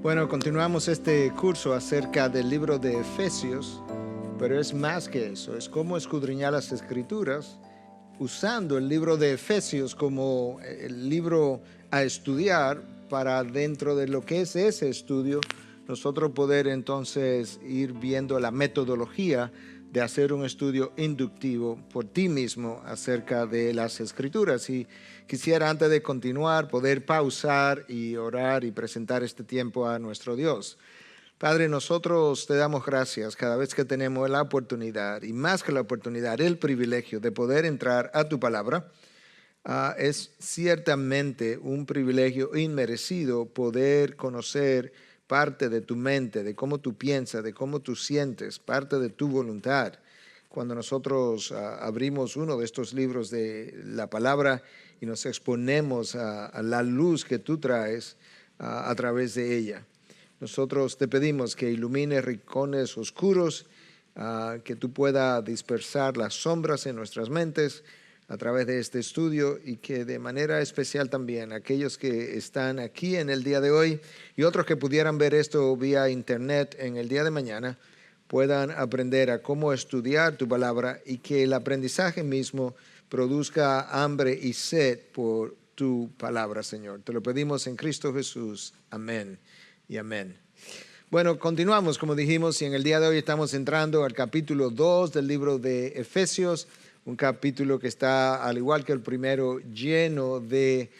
Bueno, continuamos este curso acerca del libro de Efesios, pero es más que eso, es cómo escudriñar las Escrituras usando el libro de Efesios como el libro a estudiar para dentro de lo que es ese estudio, nosotros poder entonces ir viendo la metodología de hacer un estudio inductivo por ti mismo acerca de las Escrituras. Y quisiera, antes de continuar, poder pausar y orar y presentar este tiempo a nuestro Dios. Padre, nosotros te damos gracias cada vez que tenemos la oportunidad, y más que la oportunidad, el privilegio de poder entrar a tu palabra. Es ciertamente un privilegio inmerecido poder conocer parte de tu mente, de cómo tú piensas, de cómo tú sientes, parte de tu voluntad. Cuando nosotros abrimos uno de estos libros de la palabra y nos exponemos a la luz que tú traes a través de ella. Nosotros te pedimos que ilumines rincones oscuros, que tú puedas dispersar las sombras en nuestras mentes a través de este estudio, y que de manera especial también aquellos que están aquí en el día de hoy y otros que pudieran ver esto vía internet en el día de mañana puedan aprender a cómo estudiar tu palabra, y que el aprendizaje mismo produzca hambre y sed por tu palabra, Señor. Te lo pedimos en Cristo Jesús. Amén y amén. Bueno, continuamos, como dijimos, y en el día de hoy estamos entrando al capítulo 2 del libro de Efesios, un capítulo que está, al igual que el primero, lleno de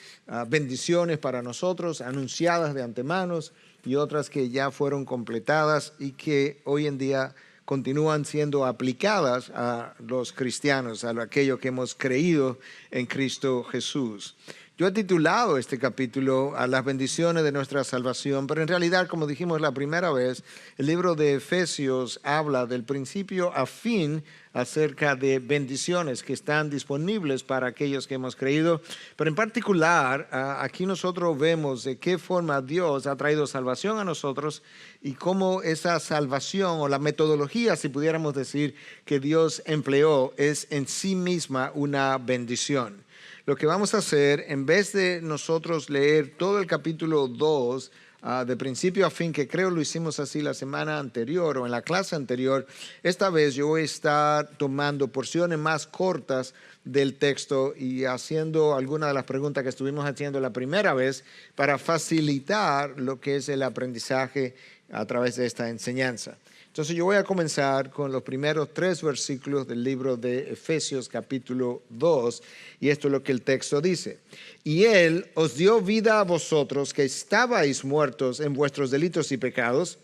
bendiciones para nosotros, anunciadas de antemano, y otras que ya fueron completadas y que hoy en día continúan siendo aplicadas a los cristianos, a aquellos que hemos creído en Cristo Jesús. Yo he titulado este capítulo a las bendiciones de nuestra salvación, pero en realidad, como dijimos la primera vez, el libro de Efesios habla del principio a fin acerca de bendiciones que están disponibles para aquellos que hemos creído. Pero en particular, aquí nosotros vemos de qué forma Dios ha traído salvación a nosotros y cómo esa salvación, o la metodología, si pudiéramos decir, que Dios empleó es en sí misma una bendición. Lo que vamos a hacer, en vez de nosotros leer todo el capítulo 2, de principio a fin, que creo lo hicimos así la semana anterior o en la clase anterior, esta vez yo voy a estar tomando porciones más cortas del texto y haciendo algunas de las preguntas que estuvimos haciendo la primera vez para facilitar lo que es el aprendizaje a través de esta enseñanza. Entonces yo voy a comenzar con los primeros 3 versículos del libro de Efesios capítulo 2, y esto es lo que el texto dice. Y Él os dio vida a vosotros que estabais muertos en vuestros delitos y pecados,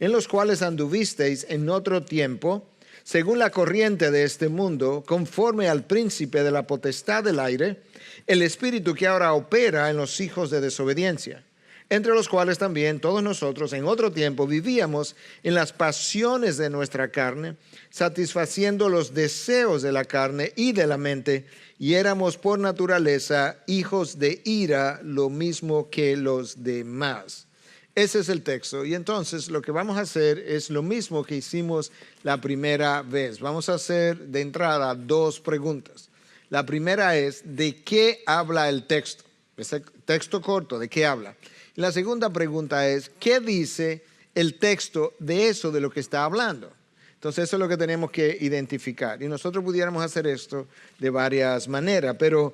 en los cuales anduvisteis en otro tiempo, según la corriente de este mundo, conforme al príncipe de la potestad del aire, el espíritu que ahora opera en los hijos de desobediencia, entre los cuales también todos nosotros en otro tiempo vivíamos en las pasiones de nuestra carne, satisfaciendo los deseos de la carne y de la mente, y éramos por naturaleza hijos de ira, lo mismo que los demás. Ese es el texto, y entonces lo que vamos a hacer es lo mismo que hicimos la primera vez. Vamos a hacer de entrada 2 preguntas. La primera es, ¿de qué habla el texto? Ese texto corto, ¿de qué habla? La segunda pregunta es, ¿qué dice el texto de eso de lo que está hablando? Entonces eso es lo que tenemos que identificar. Y nosotros pudiéramos hacer esto de varias maneras, pero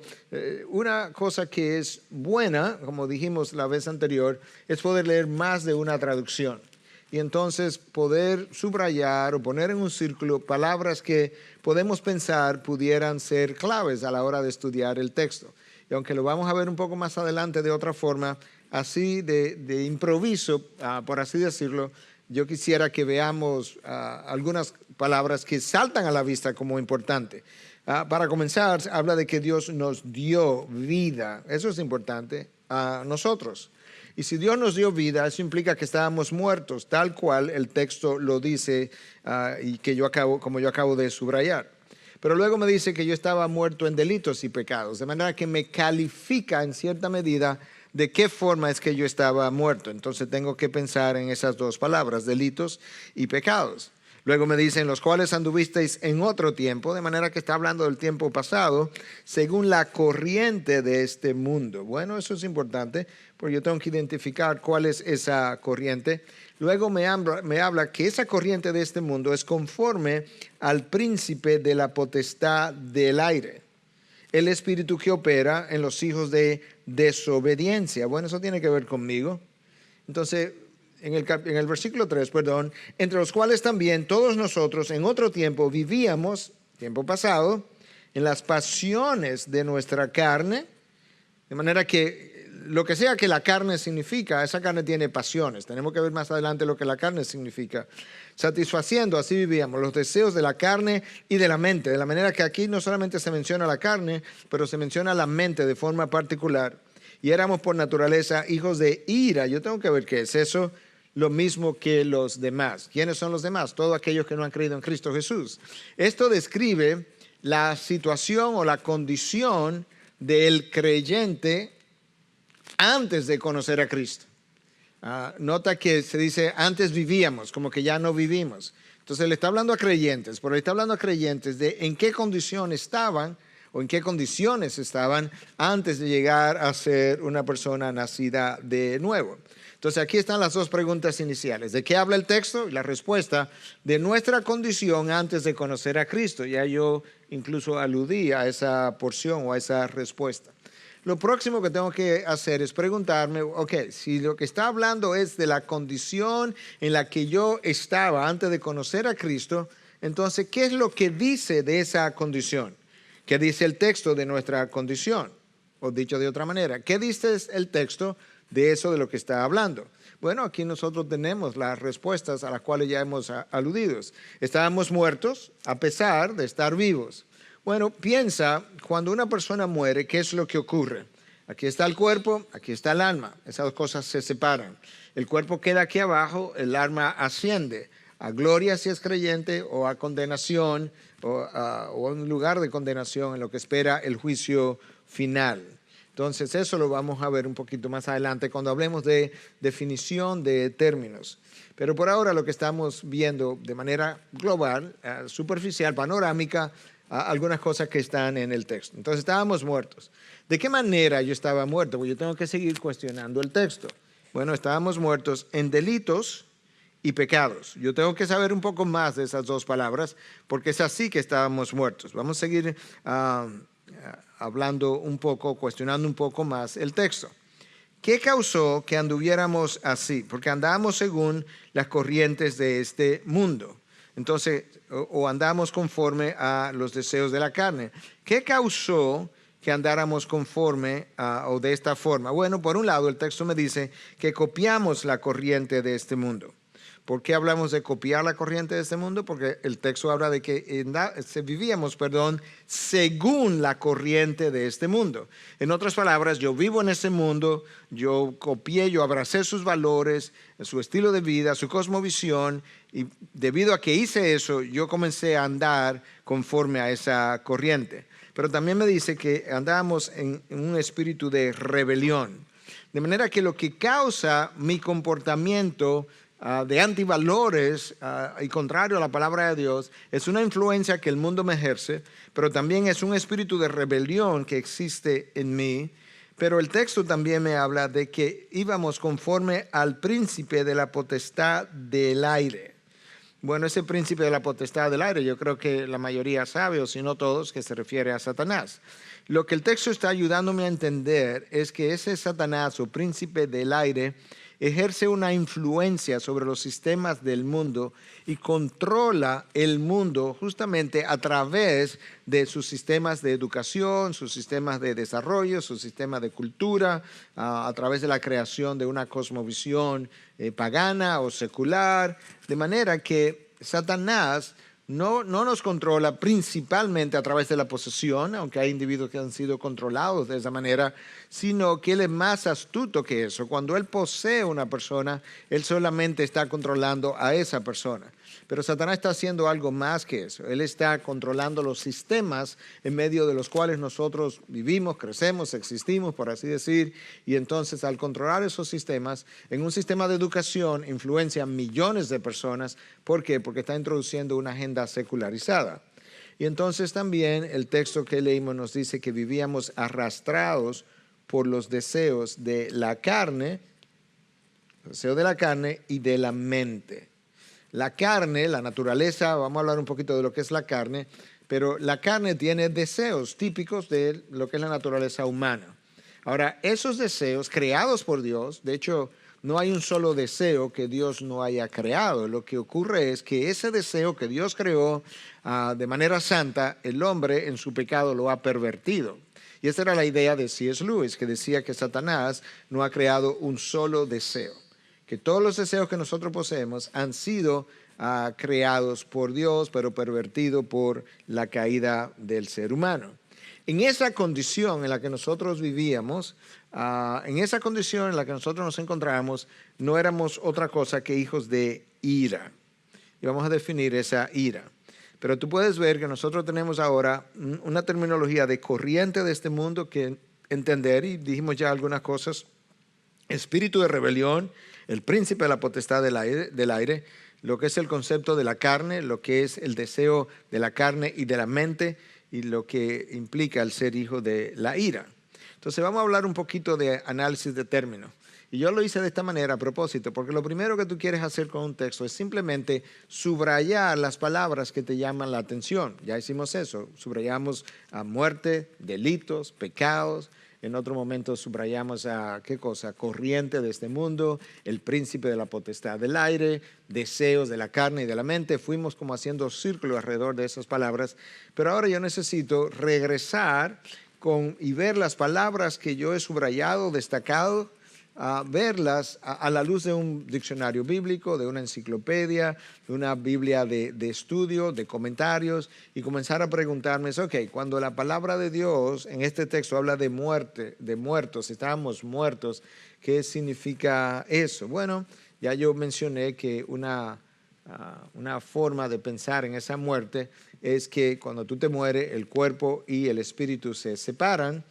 una cosa que es buena, como dijimos la vez anterior, es poder leer más de una traducción. Y entonces poder subrayar o poner en un círculo palabras que podemos pensar pudieran ser claves a la hora de estudiar el texto. Y aunque lo vamos a ver un poco más adelante de otra forma, así de improviso, por así decirlo, yo quisiera que veamos algunas palabras que saltan a la vista como importante. Para comenzar, habla de que Dios nos dio vida. Eso es importante a nosotros. Y si Dios nos dio vida, eso implica que estábamos muertos, tal cual el texto lo dice, y que como yo acabo de subrayar. Pero luego me dice que yo estaba muerto en delitos y pecados, de manera que me califica en cierta medida de qué forma es que yo estaba muerto. Entonces tengo que pensar en esas 2 palabras, delitos y pecados. Luego me dicen, los cuales anduvisteis en otro tiempo, de manera que está hablando del tiempo pasado, según la corriente de este mundo. Bueno, eso es importante, porque yo tengo que identificar cuál es esa corriente. Luego me habla que esa corriente de este mundo es conforme al príncipe de la potestad del aire, el espíritu que opera en los hijos de desobediencia. Bueno, eso tiene que ver conmigo. Entonces, en el versículo 3, entre los cuales también todos nosotros en otro tiempo vivíamos, tiempo pasado, en las pasiones de nuestra carne, de manera que lo que sea que la carne significa, esa carne tiene pasiones. Tenemos que ver más adelante lo que la carne significa. Satisfaciendo, así vivíamos, los deseos de la carne y de la mente. De la manera que aquí no solamente se menciona la carne, pero se menciona la mente de forma particular. Y éramos por naturaleza hijos de ira. Yo tengo que ver qué es eso. Lo mismo que los demás. ¿Quiénes son los demás? Todos aquellos que no han creído en Cristo Jesús. Esto describe la situación o la condición del creyente antes de conocer a Cristo. Nota que se dice antes vivíamos, como que ya no vivimos. Entonces le está hablando a creyentes, pero le está hablando a creyentes de en qué condición estaban o en qué condiciones estaban antes de llegar a ser una persona nacida de nuevo. Entonces aquí están las dos preguntas iniciales. ¿De qué habla el texto? Y la respuesta de nuestra condición antes de conocer a Cristo. Ya yo incluso aludí a esa porción o a esa respuesta. Lo próximo que tengo que hacer es preguntarme, ok, si lo que está hablando es de la condición en la que yo estaba antes de conocer a Cristo, entonces, ¿qué es lo que dice de esa condición? ¿Qué dice el texto de nuestra condición? O dicho de otra manera, ¿qué dice el texto de eso de lo que está hablando? Bueno, aquí nosotros tenemos las respuestas a las cuales ya hemos aludido. Estábamos muertos a pesar de estar vivos. Bueno, piensa, cuando una persona muere, ¿qué es lo que ocurre? Aquí está el cuerpo, aquí está el alma. Esas dos cosas se separan. El cuerpo queda aquí abajo, el alma asciende a gloria si es creyente o a condenación o a un lugar de condenación en lo que espera el juicio final. Entonces eso lo vamos a ver un poquito más adelante cuando hablemos de definición de términos. Pero por ahora lo que estamos viendo de manera global, superficial, panorámica, algunas cosas que están en el texto. Entonces estábamos muertos. ¿De qué manera yo estaba muerto? Pues yo tengo que seguir cuestionando el texto. Bueno, estábamos muertos en delitos y pecados. Yo tengo que saber un poco más de esas dos palabras porque es así que estábamos muertos. Vamos a seguir hablando un poco, cuestionando un poco más el texto. ¿Qué causó que anduviéramos así? Porque andábamos según las corrientes de este mundo. Entonces, o andamos conforme a los deseos de la carne. ¿Qué causó que andáramos conforme o de esta forma? Bueno, por un lado, el texto me dice que copiamos la corriente de este mundo. ¿Por qué hablamos de copiar la corriente de este mundo? Porque el texto habla de que vivíamos, según la corriente de este mundo. En otras palabras, yo vivo en ese mundo, yo copié, yo abracé sus valores, su estilo de vida, su cosmovisión, y debido a que hice eso, yo comencé a andar conforme a esa corriente. Pero también me dice que andábamos en un espíritu de rebelión. De manera que lo que causa mi comportamiento de antivalores y contrario a la palabra de Dios es una influencia que el mundo me ejerce, pero también es un espíritu de rebelión que existe en mí. Pero el texto también me habla de que íbamos conforme al príncipe de la potestad del aire. Bueno, ese príncipe de la potestad del aire, yo creo que la mayoría sabe, o si no todos, que se refiere a Satanás. Lo que el texto está ayudándome a entender es que ese Satanás o príncipe del aire ejerce una influencia sobre los sistemas del mundo y controla el mundo justamente a través de sus sistemas de educación, sus sistemas de desarrollo, sus sistemas de cultura, a través de la creación de una cosmovisión pagana o secular, de manera que Satanás no nos controla principalmente a través de la posesión, aunque hay individuos que han sido controlados de esa manera, sino que Él es más astuto que eso. Cuando Él posee a una persona, Él solamente está controlando a esa persona. Pero Satanás está haciendo algo más que eso. Él está controlando los sistemas en medio de los cuales nosotros vivimos, crecemos, existimos, por así decir. Y entonces, al controlar esos sistemas, en un sistema de educación influencia a millones de personas. ¿Por qué? Porque está introduciendo una agenda secularizada. Y entonces también el texto que leímos nos dice que vivíamos arrastrados por los deseos de la carne, y de la mente. La carne, la naturaleza, vamos a hablar un poquito de lo que es la carne, pero la carne tiene deseos típicos de lo que es la naturaleza humana. Ahora, esos deseos creados por Dios, de hecho, no hay un solo deseo que Dios no haya creado. Lo que ocurre es que ese deseo que Dios creó de manera santa, el hombre en su pecado lo ha pervertido. Y esa era la idea de C.S. Lewis, que decía que Satanás no ha creado un solo deseo, que todos los deseos que nosotros poseemos han sido creados por Dios, pero pervertidos por la caída del ser humano. En esa condición en la que nosotros vivíamos, en esa condición en la que nosotros nos encontrábamos, no éramos otra cosa que hijos de ira. Y vamos a definir esa ira. Pero tú puedes ver que nosotros tenemos ahora una terminología de corriente de este mundo que entender, y dijimos ya algunas cosas: espíritu de rebelión, el príncipe de la potestad del aire, lo que es el concepto de la carne, lo que es el deseo de la carne y de la mente, y lo que implica el ser hijo de la ira. Entonces vamos a hablar un poquito de análisis de términos. Y yo lo hice de esta manera a propósito, porque lo primero que tú quieres hacer con un texto es simplemente subrayar las palabras que te llaman la atención. Ya hicimos eso, subrayamos a muerte, delitos, pecados. En otro momento subrayamos a, ¿qué cosa? Corriente de este mundo, el príncipe de la potestad del aire, deseos de la carne y de la mente. Fuimos como haciendo círculo alrededor de esas palabras. Pero ahora yo necesito regresar y ver las palabras que yo he subrayado, destacado, verlas a la luz de un diccionario bíblico, de una enciclopedia, de una Biblia de estudio, de comentarios, y comenzar a preguntarme, ok, cuando la palabra de Dios en este texto habla de muerte, de muertos, estábamos muertos, ¿qué significa eso? Bueno, ya yo mencioné que una forma de pensar en esa muerte es que cuando tú te mueres, el cuerpo y el espíritu se separan,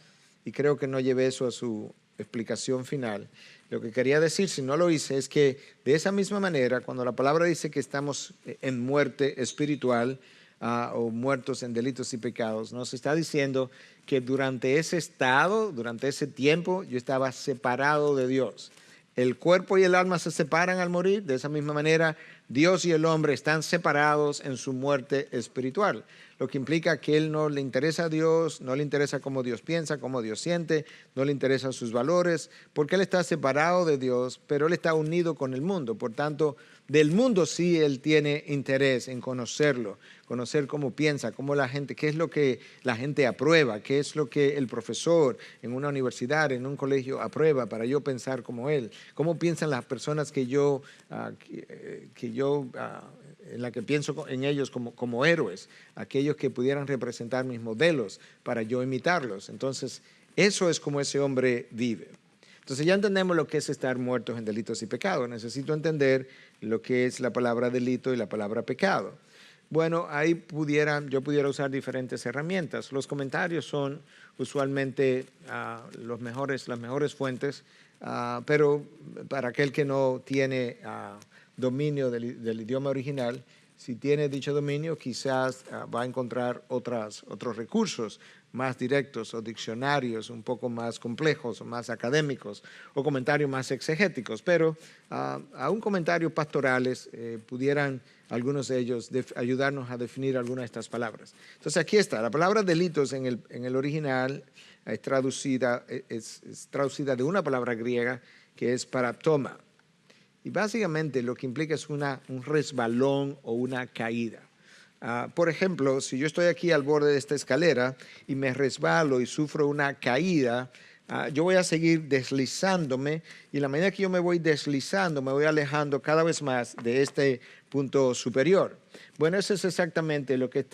y creo que no llevé eso a su explicación final. Lo que quería decir, si no lo hice, es que de esa misma manera, cuando la palabra dice que estamos en muerte espiritual o muertos en delitos y pecados, nos está diciendo que durante ese estado, durante ese tiempo, yo estaba separado de Dios. El cuerpo y el alma se separan al morir. De esa misma manera, Dios y el hombre están separados en su muerte espiritual, lo que implica que él no le interesa a Dios, no le interesa cómo Dios piensa, cómo Dios siente, no le interesan sus valores, porque él está separado de Dios, pero él está unido con el mundo. Por tanto, del mundo sí él tiene interés en conocerlo, conocer cómo piensa, cómo la gente, qué es lo que la gente aprueba, qué es lo que el profesor en una universidad, en un colegio aprueba para yo pensar como él, cómo piensan las personas que yo en la que pienso en ellos como héroes, aquellos que pudieran representar mis modelos para yo imitarlos. Entonces, eso es como ese hombre vive. Entonces ya entendemos lo que es estar muertos en delitos y pecados. Necesito entender lo que es la palabra delito y la palabra pecado. Bueno, ahí yo pudiera usar diferentes herramientas. Los comentarios son usualmente las mejores fuentes, pero para aquel que no tiene dominio del idioma original, si tiene dicho dominio, quizás va a encontrar otros recursos más directos o diccionarios un poco más complejos o más académicos o comentarios más exegéticos, pero aún comentarios pastorales pudieran algunos de ellos ayudarnos a definir algunas de estas palabras. Entonces aquí está, la palabra delitos en el original es traducida de una palabra griega que es paraptoma. Y básicamente lo que implica es un resbalón o una caída. Por ejemplo, si yo estoy aquí al borde de esta escalera y me resbalo y sufro una caída, yo voy a seguir deslizándome, y en la medida que yo me voy deslizando, me voy alejando cada vez más de este punto superior. Bueno, eso es exactamente lo que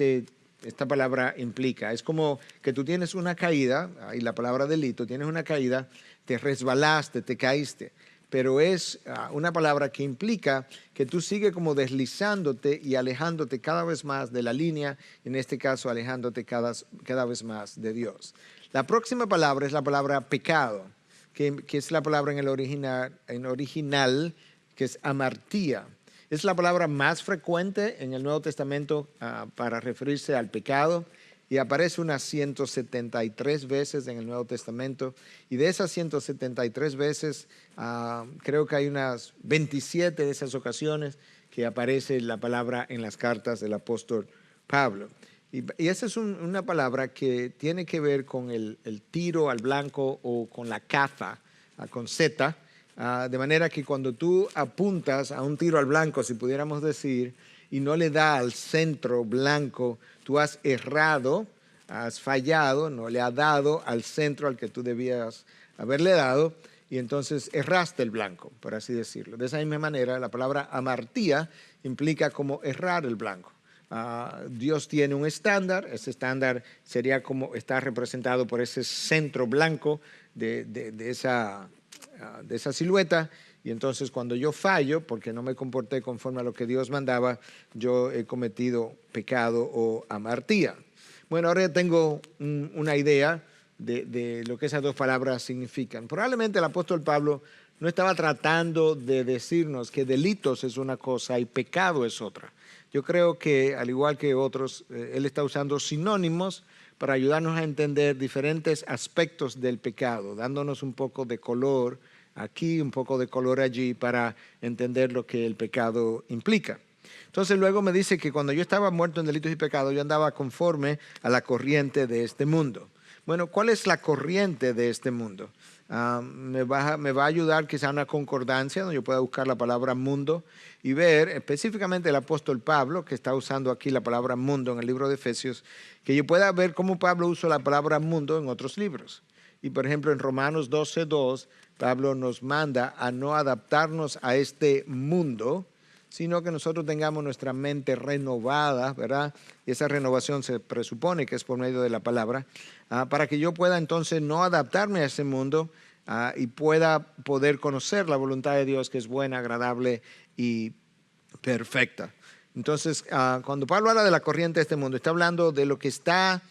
esta palabra implica. Es como que tú tienes una caída, y la palabra delito, tienes una caída, te resbalaste, te caíste, pero es una palabra que implica que tú sigues como deslizándote y alejándote cada vez más de la línea, en este caso alejándote cada vez más de Dios. La próxima palabra es la palabra pecado, que es la palabra en el original, que es amartía. Es la palabra más frecuente en el Nuevo Testamento para referirse al pecado, y aparece unas 173 veces en el Nuevo Testamento, y de esas 173 veces creo que hay unas 27 de esas ocasiones que aparece la palabra en las cartas del apóstol Pablo. Y esa es una palabra que tiene que ver con el tiro al blanco o con la caza, con Z, de manera que cuando tú apuntas a un tiro al blanco, si pudiéramos decir, y no le da al centro blanco, tú has errado, has fallado, no le has dado al centro al que tú debías haberle dado, y entonces erraste el blanco, por así decirlo. De esa misma manera, la palabra amartía implica como errar el blanco. Dios tiene un estándar, ese estándar sería como está representado por ese centro blanco de esa silueta, y entonces cuando yo fallo, porque no me comporté conforme a lo que Dios mandaba, yo he cometido pecado o amartía. Bueno, ahora ya tengo una idea de lo que esas dos palabras significan. Probablemente el apóstol Pablo no estaba tratando de decirnos que delitos es una cosa y pecado es otra. Yo creo que, al igual que otros, él está usando sinónimos para ayudarnos a entender diferentes aspectos del pecado, dándonos un poco de color aquí, un poco de color allí, para entender lo que el pecado implica. Entonces luego me dice que cuando yo estaba muerto en delitos y pecados, yo andaba conforme a la corriente de este mundo. Bueno, ¿cuál es la corriente de este mundo? Me va a ayudar quizá una concordancia donde yo pueda buscar la palabra mundo y ver específicamente el apóstol Pablo, que está usando aquí la palabra mundo en el libro de Efesios, que yo pueda ver cómo Pablo usa la palabra mundo en otros libros. Y por ejemplo en Romanos 12:2, Pablo nos manda a no adaptarnos a este mundo, sino que nosotros tengamos nuestra mente renovada, ¿verdad? Y esa renovación se presupone que es por medio de la palabra, para que yo pueda entonces no adaptarme a ese mundo y poder conocer la voluntad de Dios, que es buena, agradable y perfecta. Entonces, cuando Pablo habla de la corriente de este mundo, está hablando de lo que está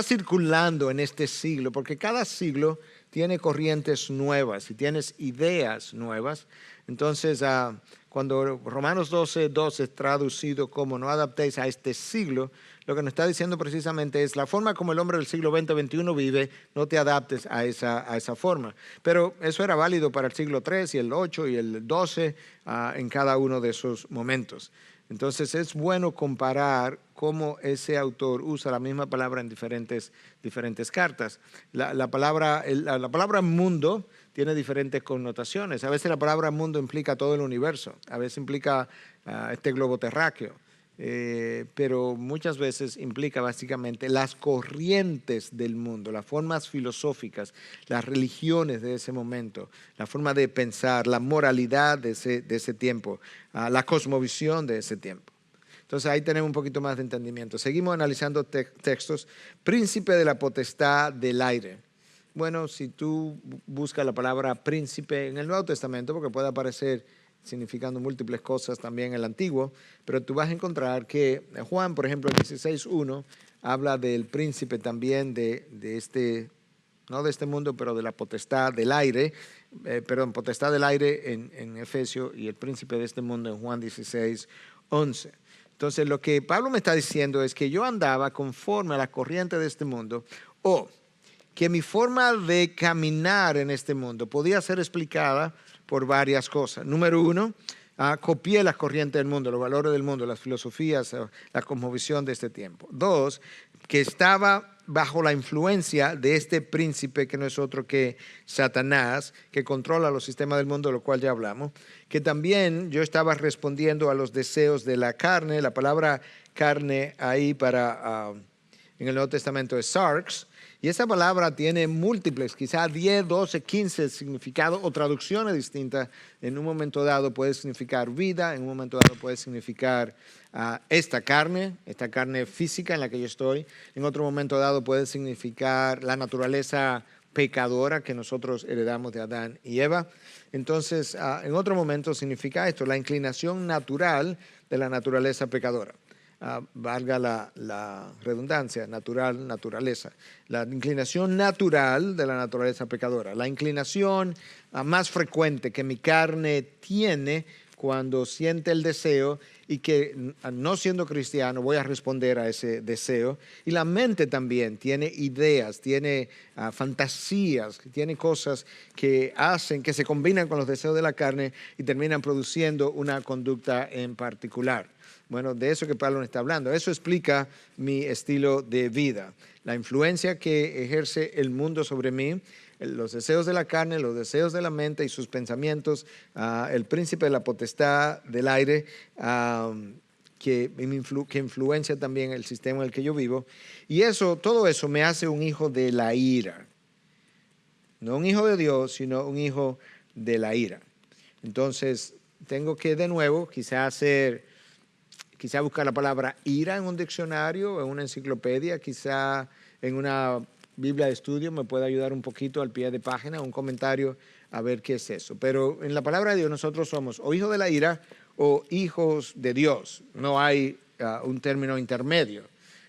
circulando en este siglo, porque cada siglo tiene corrientes nuevas y tienes ideas nuevas. Entonces, cuando Romanos 12:2 es traducido como no adaptéis a este siglo, lo que nos está diciendo precisamente es la forma como el hombre del siglo XX-XXI vive, no te adaptes a esa forma. Pero eso era válido para el siglo III y el VIII y el XII en cada uno de esos momentos. Entonces es bueno comparar cómo ese autor usa la misma palabra en diferentes cartas. La palabra mundo tiene diferentes connotaciones. A veces la palabra mundo implica todo el universo, a veces implica este globo terráqueo, pero muchas veces implica básicamente las corrientes del mundo, las formas filosóficas, las religiones de ese momento, la forma de pensar, la moralidad de ese tiempo, la cosmovisión de ese tiempo. Entonces ahí tenemos un poquito más de entendimiento. Seguimos analizando textos. Príncipe de la potestad del aire. Bueno, si tú buscas la palabra príncipe en el Nuevo Testamento, porque puede aparecer significando múltiples cosas también en el Antiguo, pero tú vas a encontrar que Juan, por ejemplo, en 16:1, habla del príncipe también de este, no de este mundo, pero de la potestad del aire, potestad del aire en Efesios, y el príncipe de este mundo en Juan 16:11. Entonces lo que Pablo me está diciendo es que yo andaba conforme a la corriente de este mundo, o que mi forma de caminar en este mundo podía ser explicada por varias cosas. Número uno, copié las corrientes del mundo, los valores del mundo, las filosofías, la cosmovisión de este tiempo. Dos, que estaba bajo la influencia de este príncipe que no es otro que Satanás, que controla los sistemas del mundo, de lo cual ya hablamos, que también yo estaba respondiendo a los deseos de la carne. La palabra carne ahí en el Nuevo Testamento es sarx, Y esa palabra tiene múltiples, quizás 10, 12, 15 significados o traducciones distintas. En un momento dado puede significar vida, en un momento dado puede significar esta carne física en la que yo estoy. En otro momento dado puede significar la naturaleza pecadora que nosotros heredamos de Adán y Eva. Entonces, en otro momento significa esto, la inclinación natural de la naturaleza pecadora. Valga la redundancia, naturaleza. La inclinación natural de la naturaleza pecadora. La inclinación más frecuente que mi carne tiene cuando siente el deseo y que no siendo cristiano voy a responder a ese deseo. Y la mente también tiene ideas, tiene fantasías, tiene cosas que hacen, que se combinan con los deseos de la carne y terminan produciendo una conducta en particular. Bueno, de eso que Pablo está hablando. Eso explica mi estilo de vida. La influencia que ejerce el mundo sobre mí, los deseos de la carne, los deseos de la mente y sus pensamientos, el príncipe de la potestad del aire, que influencia también el sistema en el que yo vivo. Y todo eso me hace un hijo de la ira. No un hijo de Dios, sino un hijo de la ira. Entonces, tengo que de nuevo quizá buscar la palabra ira en un diccionario, en una enciclopedia, quizá en una Biblia de estudio me puede ayudar un poquito al pie de página, un comentario a ver qué es eso. Pero en la palabra de Dios nosotros somos o hijos de la ira o hijos de Dios. No hay un término intermedio.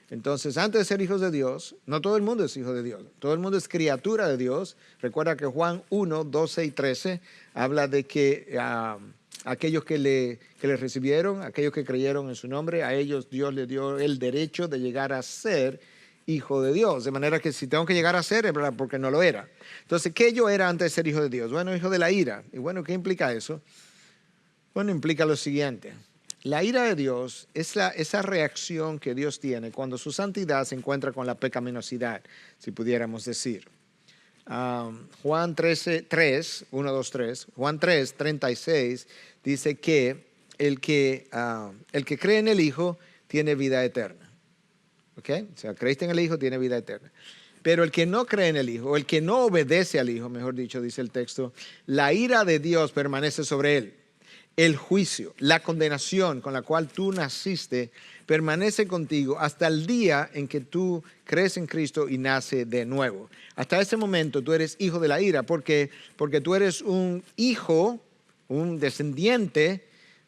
Entonces, antes de ser hijos de Dios, no todo el mundo es hijo de Dios. Todo el mundo es criatura de Dios. Recuerda que Juan 1, 12 y 13 habla de que aquellos que le recibieron, aquellos que creyeron en su nombre, a ellos Dios les dio el derecho de llegar a ser hijo de Dios. De manera que si tengo que llegar a ser, es verdad, porque no lo era. Entonces, ¿qué yo era antes de ser hijo de Dios? Bueno, hijo de la ira. Y bueno, ¿qué implica eso? Bueno, implica lo siguiente. La ira de Dios es esa reacción que Dios tiene cuando su santidad se encuentra con la pecaminosidad, si pudiéramos decir. Juan 3, Juan 3, 36 dice que el que cree en el Hijo tiene vida eterna. ¿Okay? O sea, creíste en el Hijo, tiene vida eterna. Pero el que no cree en el Hijo, o el que no obedece al Hijo, mejor dicho, dice el texto, la ira de Dios permanece sobre él. El juicio, la condenación con la cual tú naciste, permanece contigo hasta el día en que tú crees en Cristo y nace de nuevo. Hasta ese momento tú eres hijo de la ira, porque tú eres un hijo, un descendiente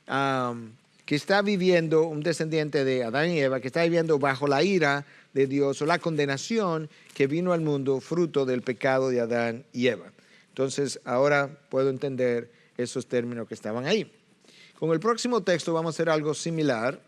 que está viviendo, un descendiente de Adán y Eva, que está viviendo bajo la ira de Dios o la condenación que vino al mundo fruto del pecado de Adán y Eva. Entonces ahora puedo entender esos términos que estaban ahí. Con el próximo texto vamos a hacer algo similar.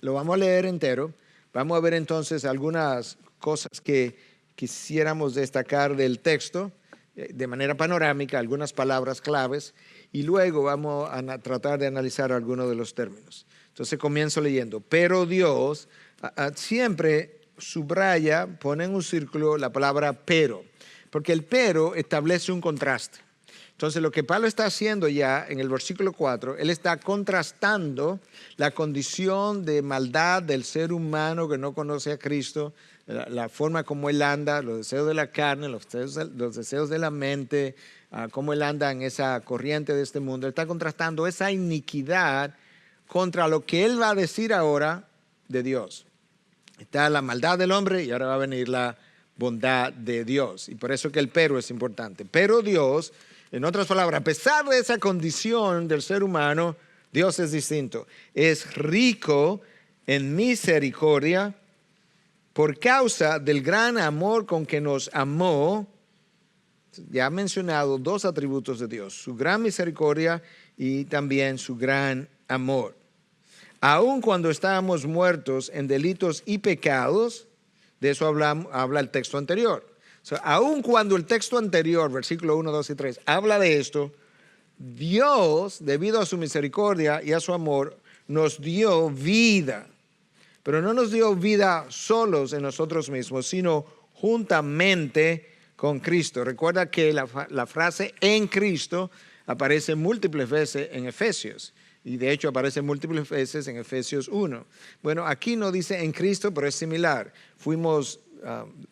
Lo vamos a leer entero. Vamos a ver entonces algunas cosas que quisiéramos destacar del texto de manera panorámica, algunas palabras claves, y luego vamos a tratar de analizar algunos de los términos. Entonces comienzo leyendo. Pero Dios siempre subraya, pone en un círculo la palabra pero, porque el pero establece un contraste. Entonces lo que Pablo está haciendo ya en el versículo 4, él está contrastando la condición de maldad del ser humano que no conoce a Cristo, la forma como él anda, los deseos de la carne, los deseos de la mente, cómo él anda en esa corriente de este mundo. Él está contrastando esa iniquidad contra lo que él va a decir ahora de Dios. Está la maldad del hombre y ahora va a venir la bondad de Dios. Y por eso que el pero es importante. Pero Dios, en otras palabras, a pesar de esa condición del ser humano, Dios es distinto. Es rico en misericordia por causa del gran amor con que nos amó. Ya he mencionado dos atributos de Dios, su gran misericordia y también su gran amor. Aun cuando estábamos muertos en delitos y pecados, de eso habla el texto anterior. O sea, aun cuando el texto anterior, versículo 1, 2 y 3, habla de esto, Dios, debido a su misericordia y a su amor, nos dio vida. Pero no nos dio vida solos en nosotros mismos, sino juntamente con Cristo. Recuerda que la frase en Cristo aparece múltiples veces en Efesios. Y de hecho aparece múltiples veces en Efesios 1. Bueno, aquí no dice en Cristo, pero es similar. Fuimos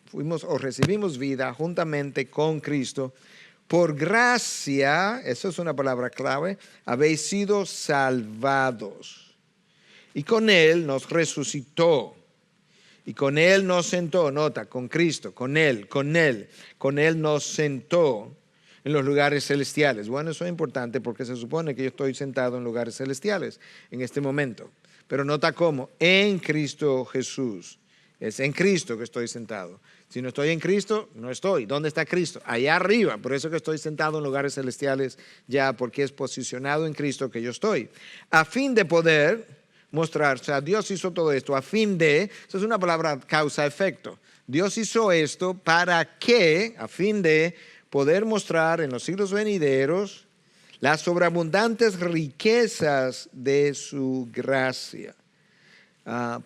fuimos o recibimos vida juntamente con Cristo. Por gracia, eso es una palabra clave, habéis sido salvados. Y con Él nos resucitó. Y con Él nos sentó, nota, con Cristo, con Él nos sentó en los lugares celestiales. Bueno, eso es importante porque se supone que yo estoy sentado en lugares celestiales en este momento. Pero nota cómo, en Cristo Jesús. Es en Cristo que estoy sentado. Si no estoy en Cristo, no estoy. ¿Dónde está Cristo? Allá arriba. Por eso que estoy sentado en lugares celestiales ya, porque es posicionado en Cristo que yo estoy. A fin de poder mostrar, o sea, Dios hizo todo esto a fin de, eso es una palabra causa-efecto. Dios hizo esto para que, a fin de poder mostrar en los siglos venideros las sobreabundantes riquezas de su gracia.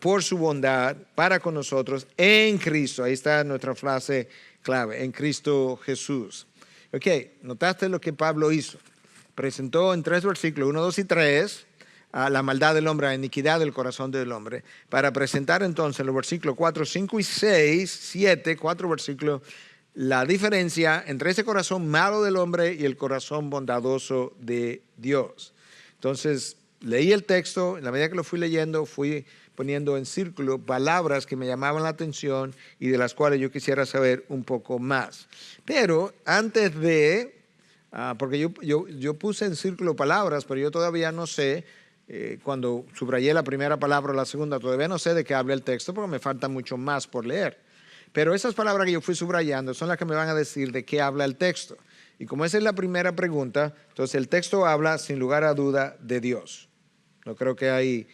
Por su bondad para con nosotros en Cristo. Ahí está nuestra frase clave, en Cristo Jesús. Ok, notaste lo que Pablo hizo. Presentó en 3 versículos, 1, 2 y 3, la maldad del hombre, la iniquidad del corazón del hombre, para presentar entonces en los versículos 4, 5 y 6, 7, 4 versículos, la diferencia entre ese corazón malo del hombre y el corazón bondadoso de Dios. Entonces, leí el texto, en la medida que lo fui leyendo, fui poniendo en círculo palabras que me llamaban la atención y de las cuales yo quisiera saber un poco más. Pero antes de, porque yo puse en círculo palabras, pero yo todavía no sé, cuando subrayé la primera palabra o la segunda, todavía no sé de qué habla el texto porque me falta mucho más por leer. Pero esas palabras que yo fui subrayando son las que me van a decir de qué habla el texto. Y como esa es la primera pregunta, entonces el texto habla sin lugar a duda de Dios. No creo que hay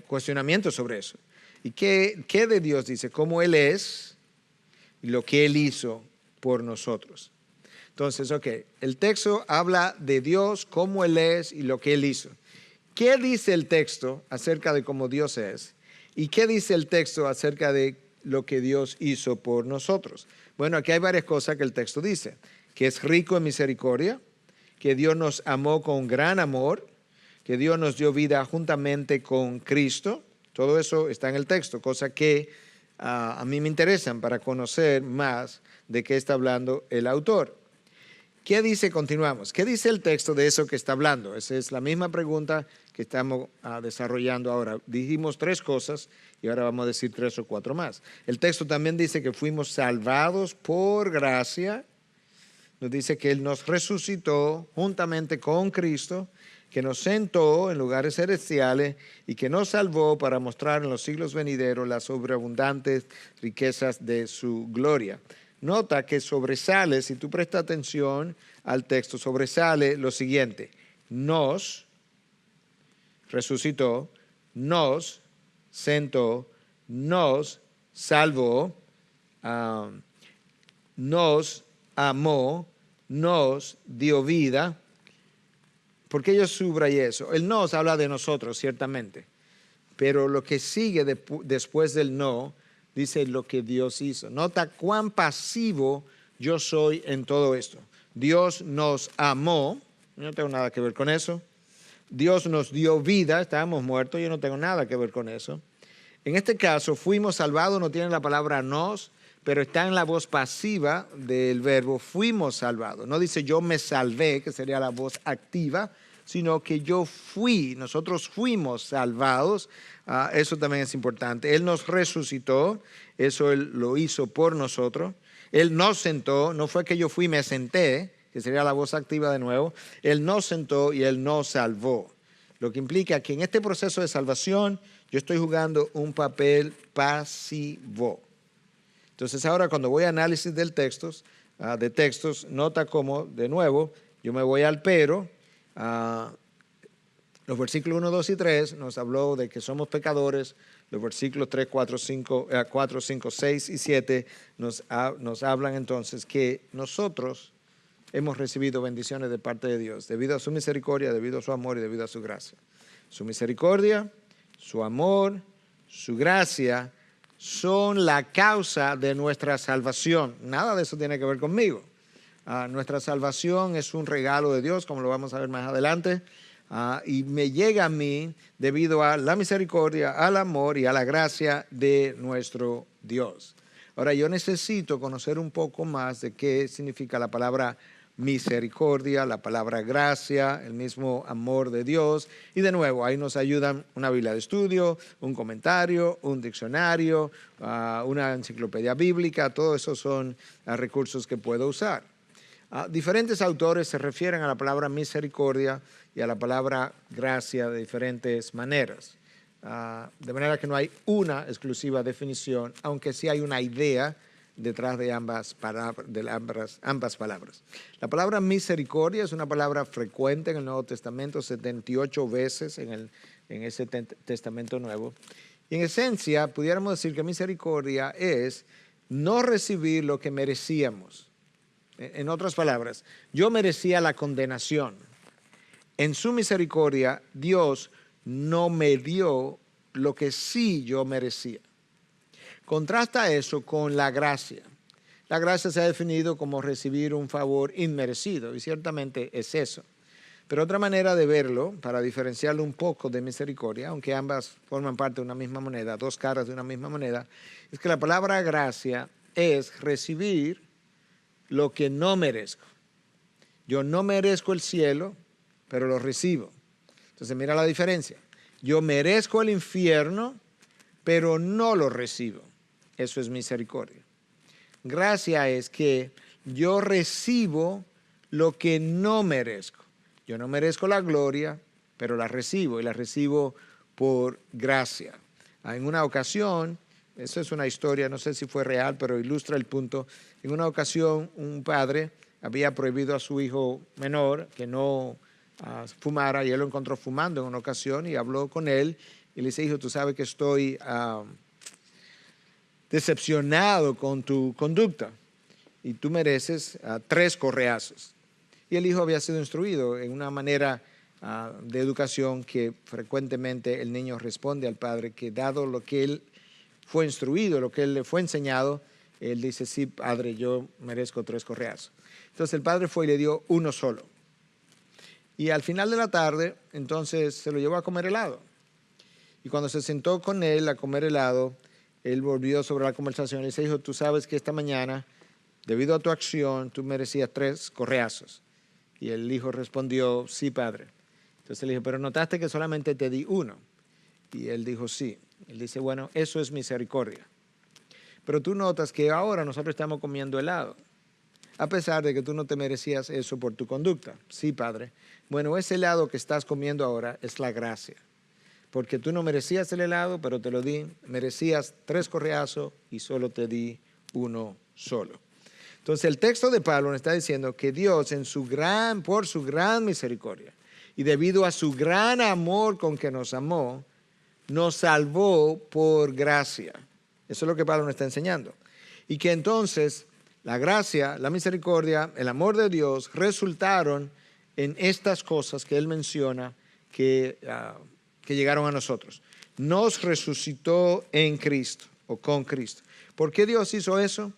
cuestionamiento sobre eso. ¿Y qué de Dios dice? Cómo Él es y lo que Él hizo por nosotros. Entonces, ok, el texto habla de Dios, cómo Él es y lo que Él hizo. ¿Qué dice el texto acerca de cómo Dios es? ¿Y qué dice el texto acerca de lo que Dios hizo por nosotros? Bueno, aquí hay varias cosas que el texto dice. Que es rico en misericordia, que Dios nos amó con gran amor, que Dios nos dio vida juntamente con Cristo. Todo eso está en el texto, cosas que a mí me interesan para conocer más de qué está hablando el autor. ¿Qué dice? Continuamos. ¿Qué dice el texto de eso que está hablando? Esa es la misma pregunta que estamos desarrollando ahora. Dijimos 3 cosas y ahora vamos a decir 3 o 4 más. El texto también dice que fuimos salvados por gracia. Nos dice que Él nos resucitó juntamente con Cristo, que nos sentó en lugares celestiales y que nos salvó para mostrar en los siglos venideros las sobreabundantes riquezas de su gloria. Nota que sobresale, si tú prestas atención al texto, sobresale lo siguiente: nos resucitó, nos sentó, nos salvó, nos amó, nos dio vida. ¿Por qué yo subrayé eso? El nos habla de nosotros, ciertamente. Pero lo que sigue después del no, dice lo que Dios hizo. Nota cuán pasivo yo soy en todo esto. Dios nos amó, yo no tengo nada que ver con eso. Dios nos dio vida, estábamos muertos, yo no tengo nada que ver con eso. En este caso, fuimos salvados, no tiene la palabra nos, pero está en la voz pasiva del verbo fuimos salvados. No dice yo me salvé, que sería la voz activa, sino que yo fui, nosotros fuimos salvados. Eso también es importante. Él nos resucitó, eso Él lo hizo por nosotros. Él nos sentó, no fue que yo fui y me senté, que sería la voz activa de nuevo. Él nos sentó y Él nos salvó. Lo que implica que en este proceso de salvación yo estoy jugando un papel pasivo. Entonces ahora cuando voy a análisis de textos, nota cómo, de nuevo, yo me voy al pero. Los versículos 1, 2 y 3 nos habló de que somos pecadores. Los versículos 3, 4, 5, 6 y 7 nos hablan entonces que nosotros hemos recibido bendiciones de parte de Dios debido a su misericordia, debido a su amor y debido a su gracia. Su misericordia, su amor, su gracia son la causa de nuestra salvación. Nada de eso tiene que ver conmigo. Nuestra salvación es un regalo de Dios, como lo vamos a ver más adelante. y me llega a mí debido a la misericordia, al amor y a la gracia de nuestro Dios. Ahora, yo necesito conocer un poco más de qué significa la palabra misericordia, la palabra gracia, el mismo amor de Dios. Y de nuevo, ahí nos ayudan una Biblia de estudio, un comentario, un diccionario, una enciclopedia bíblica. Todos esos son recursos que puedo usar. Diferentes autores se refieren a la palabra misericordia y a la palabra gracia de diferentes maneras. De manera que no hay una exclusiva definición, aunque sí hay una idea detrás de ambas palabras. La palabra misericordia es una palabra frecuente en el Nuevo Testamento, 78 veces en ese Testamento Nuevo. Y en esencia, pudiéramos decir que misericordia es no recibir lo que merecíamos. En otras palabras, yo merecía la condenación. En su misericordia, Dios no me dio lo que sí yo merecía. Contrasta eso con la gracia. La gracia se ha definido como recibir un favor inmerecido, y ciertamente es eso. Pero otra manera de verlo, para diferenciarlo un poco de misericordia, aunque ambas forman parte de una misma moneda, dos caras de una misma moneda, es que la palabra gracia es recibir lo que no merezco. Yo no merezco el cielo, pero lo recibo. Entonces mira la diferencia. Yo merezco el infierno, pero no lo recibo. Eso es misericordia. Gracia es que yo recibo lo que no merezco. Yo no merezco la gloria, pero la recibo, y la recibo por gracia. En una ocasión, eso es una historia, no sé si fue real, pero ilustra el punto. En una ocasión, un padre había prohibido a su hijo menor que no fumara, y él lo encontró fumando en una ocasión y habló con él y le dice: hijo, tú sabes que estoy decepcionado con tu conducta y tú mereces 3 correazos. Y el hijo había sido instruido en una manera de educación que frecuentemente el niño responde al padre, que dado lo que él fue instruido, lo que él le fue enseñado, él dice: sí, padre, yo merezco 3 correazos. Entonces el padre fue y le dio uno solo. Y al final de la tarde, entonces se lo llevó a comer helado. Y cuando se sentó con él a comer helado, él volvió sobre la conversación y le dice: hijo, tú sabes que esta mañana, debido a tu acción, tú merecías 3 correazos. Y el hijo respondió: sí, padre. Entonces le dijo: pero notaste que solamente te di uno. Y él dijo: sí. Él dice: bueno, eso es misericordia. Pero tú notas que ahora nosotros estamos comiendo helado, a pesar de que tú no te merecías eso por tu conducta. Sí, padre. Bueno, ese helado que estás comiendo ahora es la gracia. Porque tú no merecías el helado, pero te lo di. Merecías 3 correazos y solo te di uno solo. Entonces el texto de Pablo nos está diciendo que Dios por su gran misericordia y debido a su gran amor con que nos amó, nos salvó por gracia. Eso es lo que Pablo nos está enseñando. Y que entonces la gracia, la misericordia, el amor de Dios resultaron en estas cosas que él menciona que llegaron a nosotros. Nos resucitó en Cristo o con Cristo. ¿Por qué Dios hizo eso?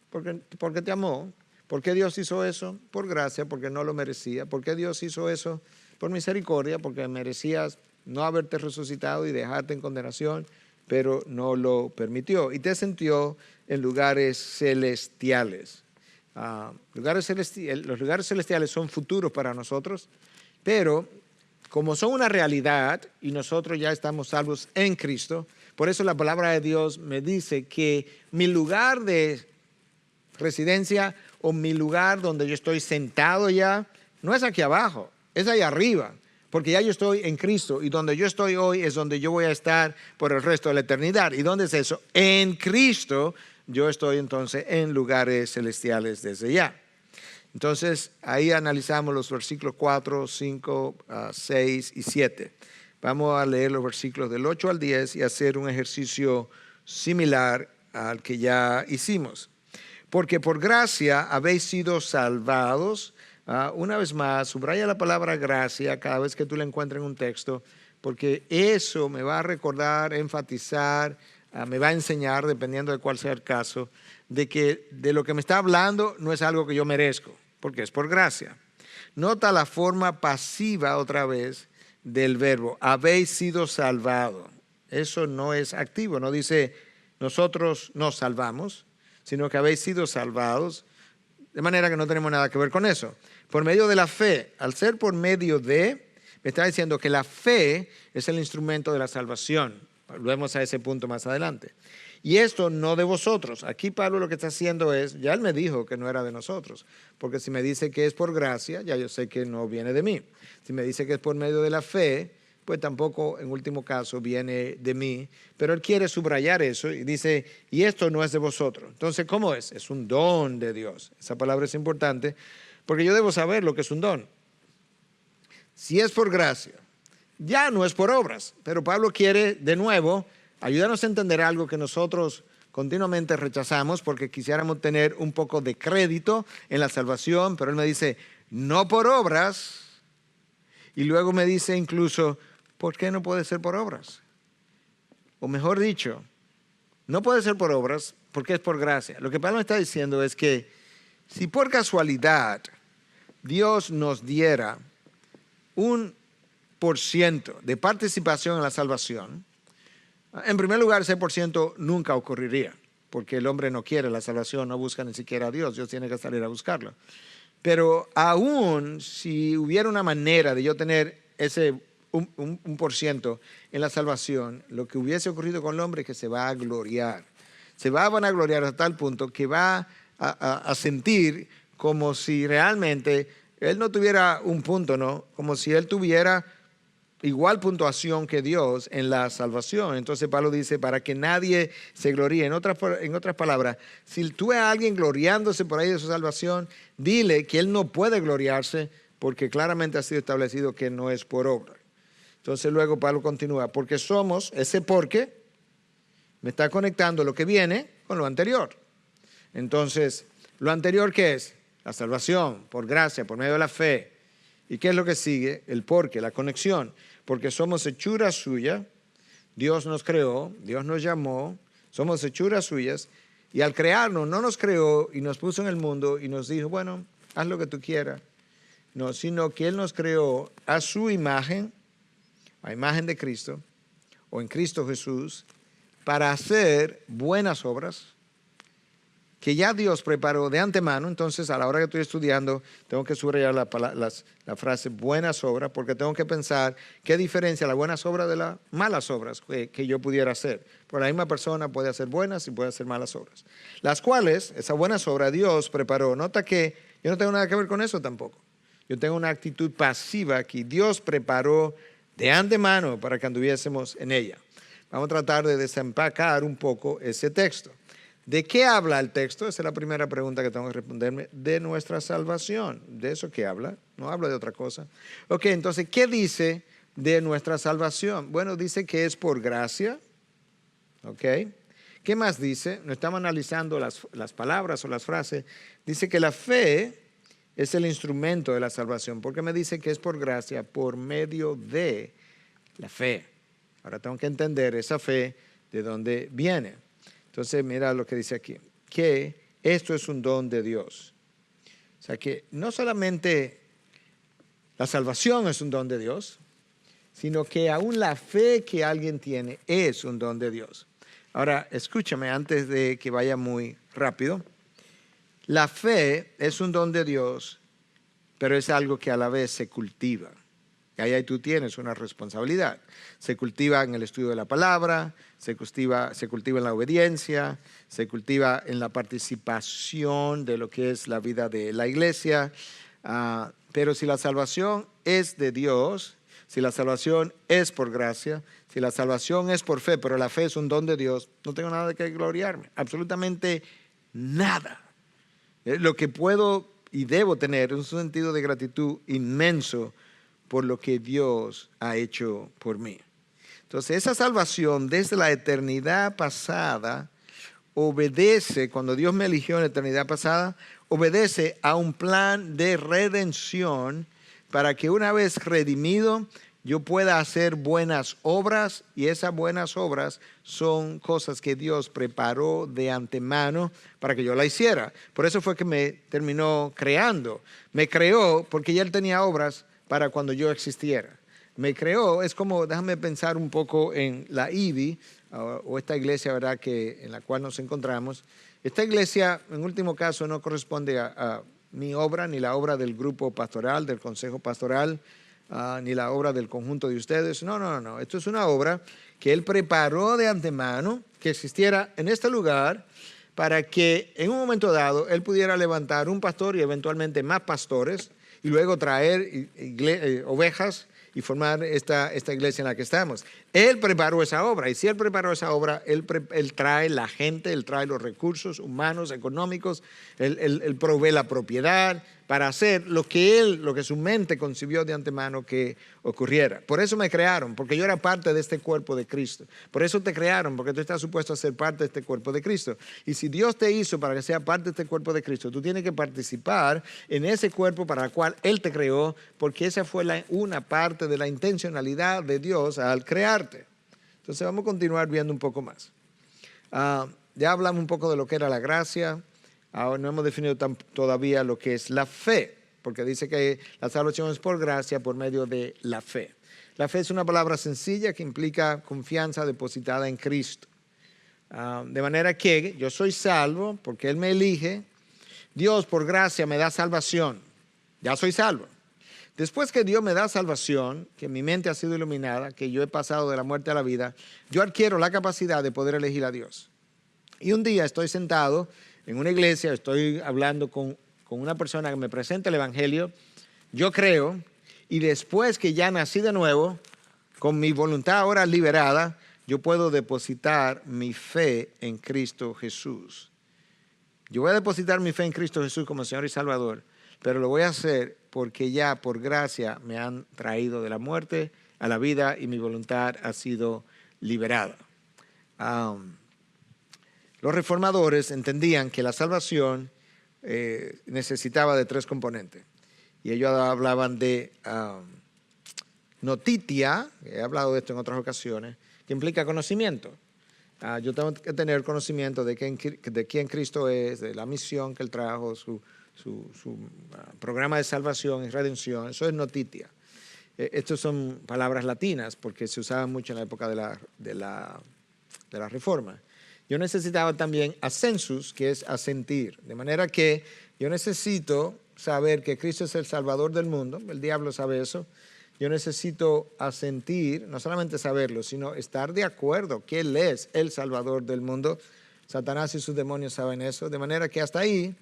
Porque te amó. ¿Por qué Dios hizo eso? Por gracia, porque no lo merecía. ¿Por qué Dios hizo eso? Por misericordia, porque merecías no haberte resucitado y dejarte en condenación, pero no lo permitió. Y te sentó en lugares celestiales. Los lugares celestiales son futuros para nosotros, pero como son una realidad y nosotros ya estamos salvos en Cristo, por eso la palabra de Dios me dice que mi lugar de residencia o mi lugar donde yo estoy sentado ya, no es aquí abajo, es allá arriba, porque ya yo estoy en Cristo y donde yo estoy hoy es donde yo voy a estar por el resto de la eternidad. ¿Y dónde es eso? En Cristo yo estoy entonces en lugares celestiales desde ya. Entonces ahí analizamos los versículos 4, 5, 6 y 7. Vamos a leer los versículos del 8 al 10 y hacer un ejercicio similar al que ya hicimos. Porque por gracia habéis sido salvados. Una vez más, subraya la palabra gracia cada vez que tú la encuentres en un texto, porque eso me va a recordar, enfatizar, me va a enseñar, dependiendo de cuál sea el caso, de que de lo que me está hablando no es algo que yo merezco, porque es por gracia. Nota la forma pasiva otra vez del verbo. Habéis sido salvados. Eso no es activo, no dice nosotros nos salvamos, sino que habéis sido salvados, de manera que no tenemos nada que ver con eso. Por medio de la fe, al ser por medio de, me está diciendo que la fe es el instrumento de la salvación. Volvemos a ese punto más adelante. Y esto no de vosotros. Aquí Pablo lo que está haciendo es, ya él me dijo que no era de nosotros, porque si me dice que es por gracia, ya yo sé que no viene de mí. Si me dice que es por medio de la fe, pues tampoco en último caso viene de mí. Pero él quiere subrayar eso y dice, y esto no es de vosotros. Entonces, ¿cómo es? Es un don de Dios. Esa palabra es importante porque yo debo saber lo que es un don. Si es por gracia, ya no es por obras. Pero Pablo quiere de nuevo ayudarnos a entender algo que nosotros continuamente rechazamos porque quisiéramos tener un poco de crédito en la salvación, pero él me dice, no por obras, y luego me dice incluso, ¿por qué no puede ser por obras? O mejor dicho, no puede ser por obras porque es por gracia. Lo que Pablo está diciendo es que si por casualidad Dios nos diera 1% de participación en la salvación, en primer lugar, ese por ciento nunca ocurriría, porque el hombre no quiere la salvación, no busca ni siquiera a Dios, Dios tiene que salir a buscarlo. Pero aún si hubiera una manera de yo tener ese 1% en la salvación, lo que hubiese ocurrido con el hombre es que se va a gloriar. Se va a vanagloriar hasta tal punto que va a sentir como si realmente él no tuviera un punto, ¿no? Como si él tuviera igual puntuación que Dios en la salvación. Entonces Pablo dice, para que nadie se gloríe. En otras palabras, si tú ves a alguien gloriándose por ahí de su salvación, dile que él no puede gloriarse porque claramente ha sido establecido que no es por obra. Entonces luego Pablo continúa, porque somos, ese porque me está conectando lo que viene con lo anterior. Entonces, ¿lo anterior qué es? La salvación, por gracia, por medio de la fe. ¿Y qué es lo que sigue? El porque, la conexión. Porque somos hechura suya, Dios nos creó, Dios nos llamó, somos hechuras suyas, y al crearnos no nos creó y nos puso en el mundo y nos dijo, bueno, haz lo que tú quieras. No, sino que Él nos creó a su imagen, a imagen de Cristo, o en Cristo Jesús, para hacer buenas obras, que ya Dios preparó de antemano. Entonces a la hora que estoy estudiando tengo que subrayar la frase buenas obras, porque tengo que pensar qué diferencia las buenas obras de las malas obras que yo pudiera hacer. Porque la misma persona puede hacer buenas y puede hacer malas obras, las cuales, esas buenas obras Dios preparó. Nota que yo no tengo nada que ver con eso tampoco. Yo tengo una actitud pasiva que Dios preparó de antemano para que anduviésemos en ella. Vamos a tratar de desempacar un poco ese texto. ¿De qué habla el texto? Esa es la primera pregunta que tengo que responderme. De nuestra salvación. ¿De eso qué habla? No habla de otra cosa. Ok, entonces, ¿qué dice de nuestra salvación? Bueno, dice que es por gracia. Ok. ¿Qué más dice? No estamos analizando las palabras o las frases. Dice que la fe es el instrumento de la salvación. ¿Por qué me dice que es por gracia? Por medio de la fe. Ahora tengo que entender esa fe de dónde viene. Entonces, mira lo que dice aquí, que esto es un don de Dios. O sea, que no solamente la salvación es un don de Dios, sino que aún la fe que alguien tiene es un don de Dios. Ahora, escúchame antes de que vaya muy rápido. La fe es un don de Dios, pero es algo que a la vez se cultiva. Y ahí tú tienes una responsabilidad. Se cultiva en el estudio de la palabra, se cultiva en la obediencia, se cultiva en la participación de lo que es la vida de la iglesia. Pero si la salvación es de Dios, si la salvación es por gracia, si la salvación es por fe, pero la fe es un don de Dios, no tengo nada de qué gloriarme, absolutamente nada. Lo que puedo y debo tener es un sentido de gratitud inmenso por lo que Dios ha hecho por mí. Entonces, esa salvación desde la eternidad pasada obedece, cuando Dios me eligió en la eternidad pasada, obedece a un plan de redención para que una vez redimido yo pueda hacer buenas obras, y esas buenas obras son cosas que Dios preparó de antemano para que yo la hiciera. Por eso fue que me terminó creando. Me creó porque ya Él tenía obras para cuando yo existiera. me creó. Es como, déjame pensar un poco en la IBI, o esta iglesia, ¿verdad?, en la cual nos encontramos. Esta iglesia, en último caso, no corresponde a mi obra, ni la obra del grupo pastoral, del consejo pastoral, ni la obra del conjunto de ustedes. No, no, no. Esto es una obra que Él preparó de antemano, que existiera en este lugar, para que en un momento dado Él pudiera levantar un pastor y eventualmente más pastores, y luego traer ovejas y formar esta iglesia en la que estamos. Él preparó esa obra, y si Él preparó esa obra, Él trae la gente, Él trae los recursos humanos, económicos, Él provee la propiedad para hacer lo que su mente concibió de antemano que ocurriera. Por eso me crearon, porque yo era parte de este cuerpo de Cristo. Por eso te crearon, porque tú estás supuesto a ser parte de este cuerpo de Cristo. Y si Dios te hizo para que sea parte de este cuerpo de Cristo, tú tienes que participar en ese cuerpo para el cual Él te creó, porque esa fue una parte de la intencionalidad de Dios al crearte. Entonces vamos a continuar viendo un poco más. Ya hablamos un poco de lo que era la gracia. Ahora no hemos definido todavía lo que es la fe, porque dice que la salvación es por gracia, por medio de la fe. La fe es una palabra sencilla que implica confianza depositada en Cristo. De manera que yo soy salvo porque Él me elige. Dios por gracia me da salvación. Ya soy salvo. Después que Dios me da salvación, que mi mente ha sido iluminada, que yo he pasado de la muerte a la vida, yo adquiero la capacidad de poder elegir a Dios. Y un día estoy sentado en una iglesia, estoy hablando con una persona que me presenta el Evangelio, yo creo, y después que ya nací de nuevo, con mi voluntad ahora liberada, yo puedo depositar mi fe en Cristo Jesús. Yo voy a depositar mi fe en Cristo Jesús como Señor y Salvador, pero lo voy a hacer porque ya por gracia me han traído de la muerte a la vida y mi voluntad ha sido liberada. Los reformadores entendían que la salvación necesitaba de tres componentes. Y ellos hablaban de notitia, he hablado de esto en otras ocasiones, que implica conocimiento. Yo tengo que tener conocimiento de quién Cristo es, de la misión que Él trajo, su programa de salvación y redención. Eso es notitia. Estas son palabras latinas porque se usaban mucho en la época de la Reforma. Yo necesitaba también ascensus, que es asentir. De manera que yo necesito saber que Cristo es el Salvador del mundo. El diablo sabe eso. Yo necesito asentir, no solamente saberlo, sino estar de acuerdo que Él es el Salvador del mundo. Satanás y sus demonios saben eso. De manera que hasta ahí,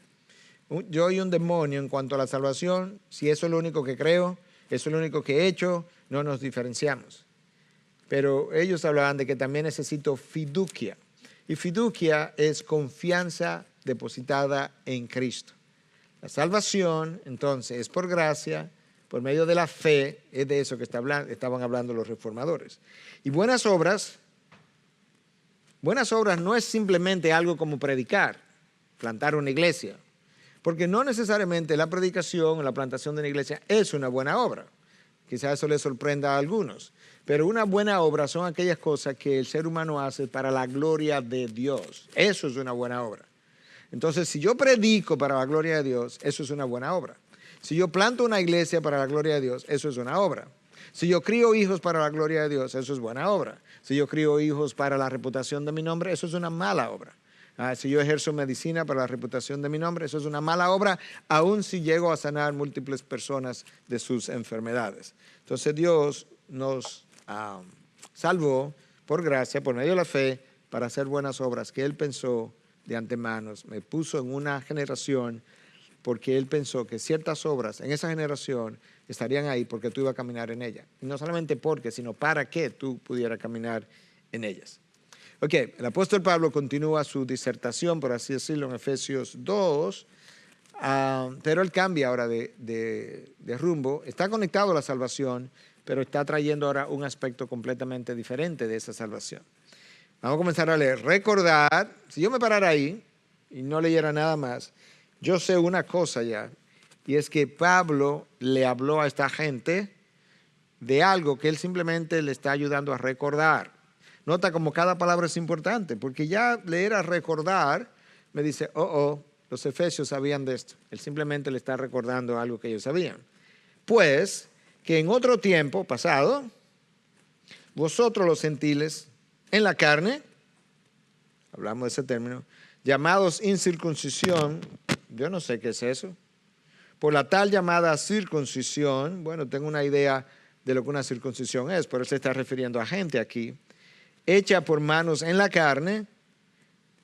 yo y un demonio en cuanto a la salvación, si eso es lo único que creo, eso es lo único que he hecho, no nos diferenciamos. Pero ellos hablaban de que también necesito fiducia. Y fiducia es confianza depositada en Cristo. La salvación, entonces, es por gracia, por medio de la fe, es de eso que estaban hablando los reformadores. Y buenas obras no es simplemente algo como predicar, plantar una iglesia, porque no necesariamente la predicación o la plantación de una iglesia es una buena obra. Quizás eso les sorprenda a algunos. Pero una buena obra son aquellas cosas que el ser humano hace para la gloria de Dios. Eso es una buena obra. Entonces, si yo predico para la gloria de Dios, eso es una buena obra. Si yo planto una iglesia para la gloria de Dios, eso es una obra. Si yo crío hijos para la gloria de Dios, eso es buena obra. Si yo crío hijos para la reputación de mi nombre, eso es una mala obra. Si yo ejerzo medicina para la reputación de mi nombre, eso es una mala obra, aun si llego a sanar múltiples personas de sus enfermedades. Entonces Dios nos salvó por gracia, por medio de la fe, para hacer buenas obras que Él pensó de antemano. Me puso en una generación porque Él pensó que ciertas obras en esa generación estarían ahí porque tú ibas a caminar en ella. Y no solamente porque, sino para que tú pudieras caminar en ellas. Ok, el apóstol Pablo continúa su disertación, por así decirlo, en Efesios 2, pero él cambia ahora de rumbo. Está conectado a la salvación, pero está trayendo ahora un aspecto completamente diferente de esa salvación. Vamos a comenzar a leer. Recordad, si yo me parara ahí y no leyera nada más, yo sé una cosa ya, y es que Pablo le habló a esta gente de algo que él simplemente le está ayudando a recordar. Nota como cada palabra es importante, porque ya leer a recordar me dice, los efesios sabían de esto. Él simplemente le está recordando algo que ellos sabían. Pues, que en otro tiempo pasado, vosotros los gentiles en la carne, hablamos de ese término, llamados incircuncisión, yo no sé qué es eso, por la tal llamada circuncisión, bueno, tengo una idea de lo que una circuncisión es, pero se está refiriendo a gente aquí, hecha por manos en la carne.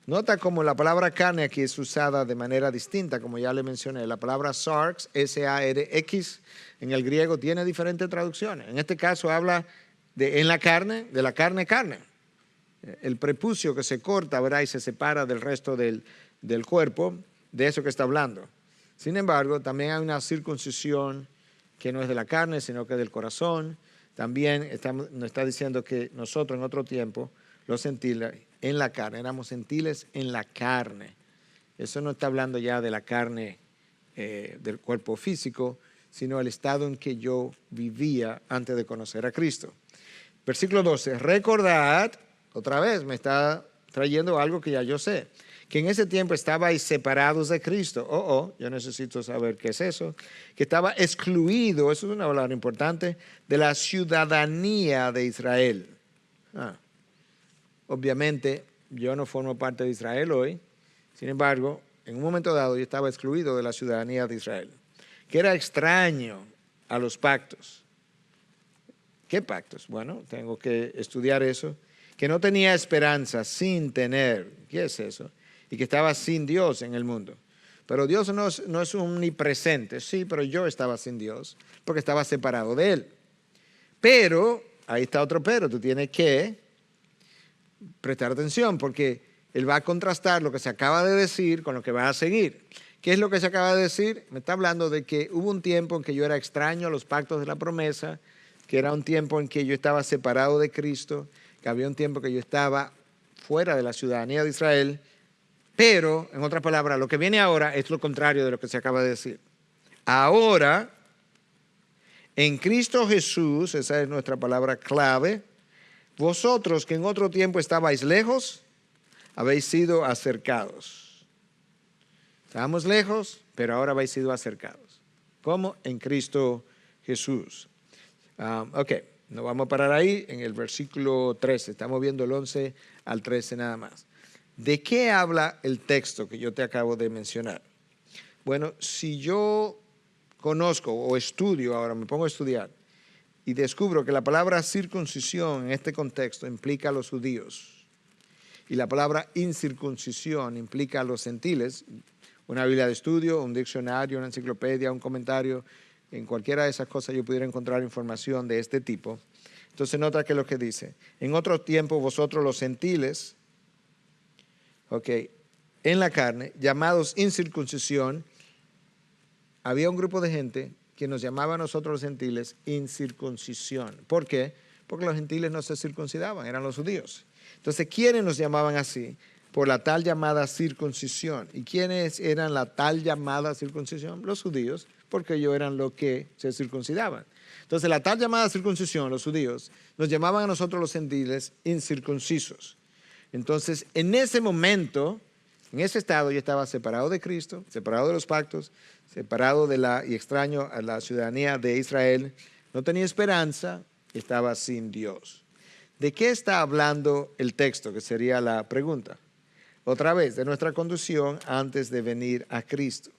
Nota cómo la palabra carne aquí es usada de manera distinta, como ya le mencioné. La palabra sarx, S-A-R-X, en el griego tiene diferentes traducciones. En este caso habla de en la carne, de la carne, carne. El prepucio que se corta, ¿verdad? Y se separa del resto del cuerpo, de eso que está hablando. Sin embargo, también hay una circuncisión que no es de la carne, sino que es del corazón. También nos está diciendo que nosotros en otro tiempo, los gentiles en la carne, éramos gentiles en la carne. Eso no está hablando ya de la carne del cuerpo físico, sino el estado en que yo vivía antes de conocer a Cristo. Versículo 12, recordad, otra vez me está trayendo algo que ya yo sé, que en ese tiempo estabais separados de Cristo. Yo necesito saber qué es eso. Que estaba excluido, eso es una palabra importante, de la ciudadanía de Israel. Obviamente, yo no formo parte de Israel hoy. Sin embargo, en un momento dado yo estaba excluido de la ciudadanía de Israel, que era extraño a los pactos. ¿Qué pactos? Bueno, tengo que estudiar eso. Que no tenía esperanza sin tener, ¿qué es eso? Y que estaba sin Dios en el mundo. Pero Dios no es omnipresente, sí, pero yo estaba sin Dios, porque estaba separado de Él. Pero, ahí está otro pero, tú tienes que prestar atención, porque Él va a contrastar lo que se acaba de decir con lo que va a seguir. ¿Qué es lo que se acaba de decir? Me está hablando de que hubo un tiempo en que yo era extraño a los pactos de la promesa, que era un tiempo en que yo estaba separado de Cristo, que había un tiempo que yo estaba fuera de la ciudadanía de Israel, pero, en otras palabras, lo que viene ahora es lo contrario de lo que se acaba de decir. Ahora, en Cristo Jesús, esa es nuestra palabra clave, vosotros que en otro tiempo estabais lejos, habéis sido acercados. Estábamos lejos, pero ahora habéis sido acercados. ¿Cómo? En Cristo Jesús. No vamos a parar ahí en el versículo 13. Estamos viendo el 11 al 13 nada más. ¿De qué habla el texto que yo te acabo de mencionar? Bueno, si yo conozco o estudio, ahora me pongo a estudiar, y descubro que la palabra circuncisión en este contexto implica a los judíos, y la palabra incircuncisión implica a los gentiles, una Biblia de estudio, un diccionario, una enciclopedia, un comentario, en cualquiera de esas cosas yo pudiera encontrar información de este tipo. Entonces nota que lo que dice, en otro tiempo vosotros los gentiles, en la carne, llamados incircuncisión, había un grupo de gente que nos llamaba a nosotros los gentiles incircuncisión. ¿Por qué? Porque los gentiles no se circuncidaban, eran los judíos. Entonces, ¿quiénes nos llamaban así? Por la tal llamada circuncisión. ¿Y quiénes eran la tal llamada circuncisión? Los judíos, porque ellos eran los que se circuncidaban. Entonces, la tal llamada circuncisión, los judíos, nos llamaban a nosotros los gentiles incircuncisos. Entonces, en ese momento, en ese estado, yo estaba separado de Cristo, separado de los pactos, separado y extraño a la ciudadanía de Israel. No tenía esperanza, estaba sin Dios. ¿De qué está hablando el texto? Que sería la pregunta. Otra vez, de nuestra condición antes de venir a Cristo.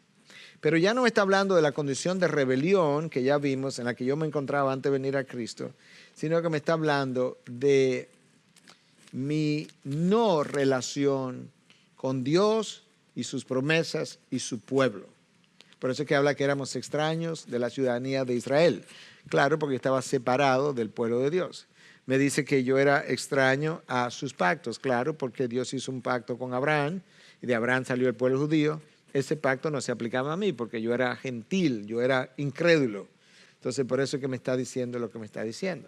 Pero ya no está hablando de la condición de rebelión que ya vimos, en la que yo me encontraba antes de venir a Cristo, sino que me está hablando de mi no relación con Dios y sus promesas y su pueblo. Por eso es que habla que éramos extraños de la ciudadanía de Israel. Claro, porque estaba separado del pueblo de Dios. Me dice que yo era extraño a sus pactos. Claro, porque Dios hizo un pacto con Abraham y de Abraham salió el pueblo judío. Ese pacto no se aplicaba a mí porque yo era gentil, yo era incrédulo. Entonces, por eso es que me está diciendo lo que me está diciendo.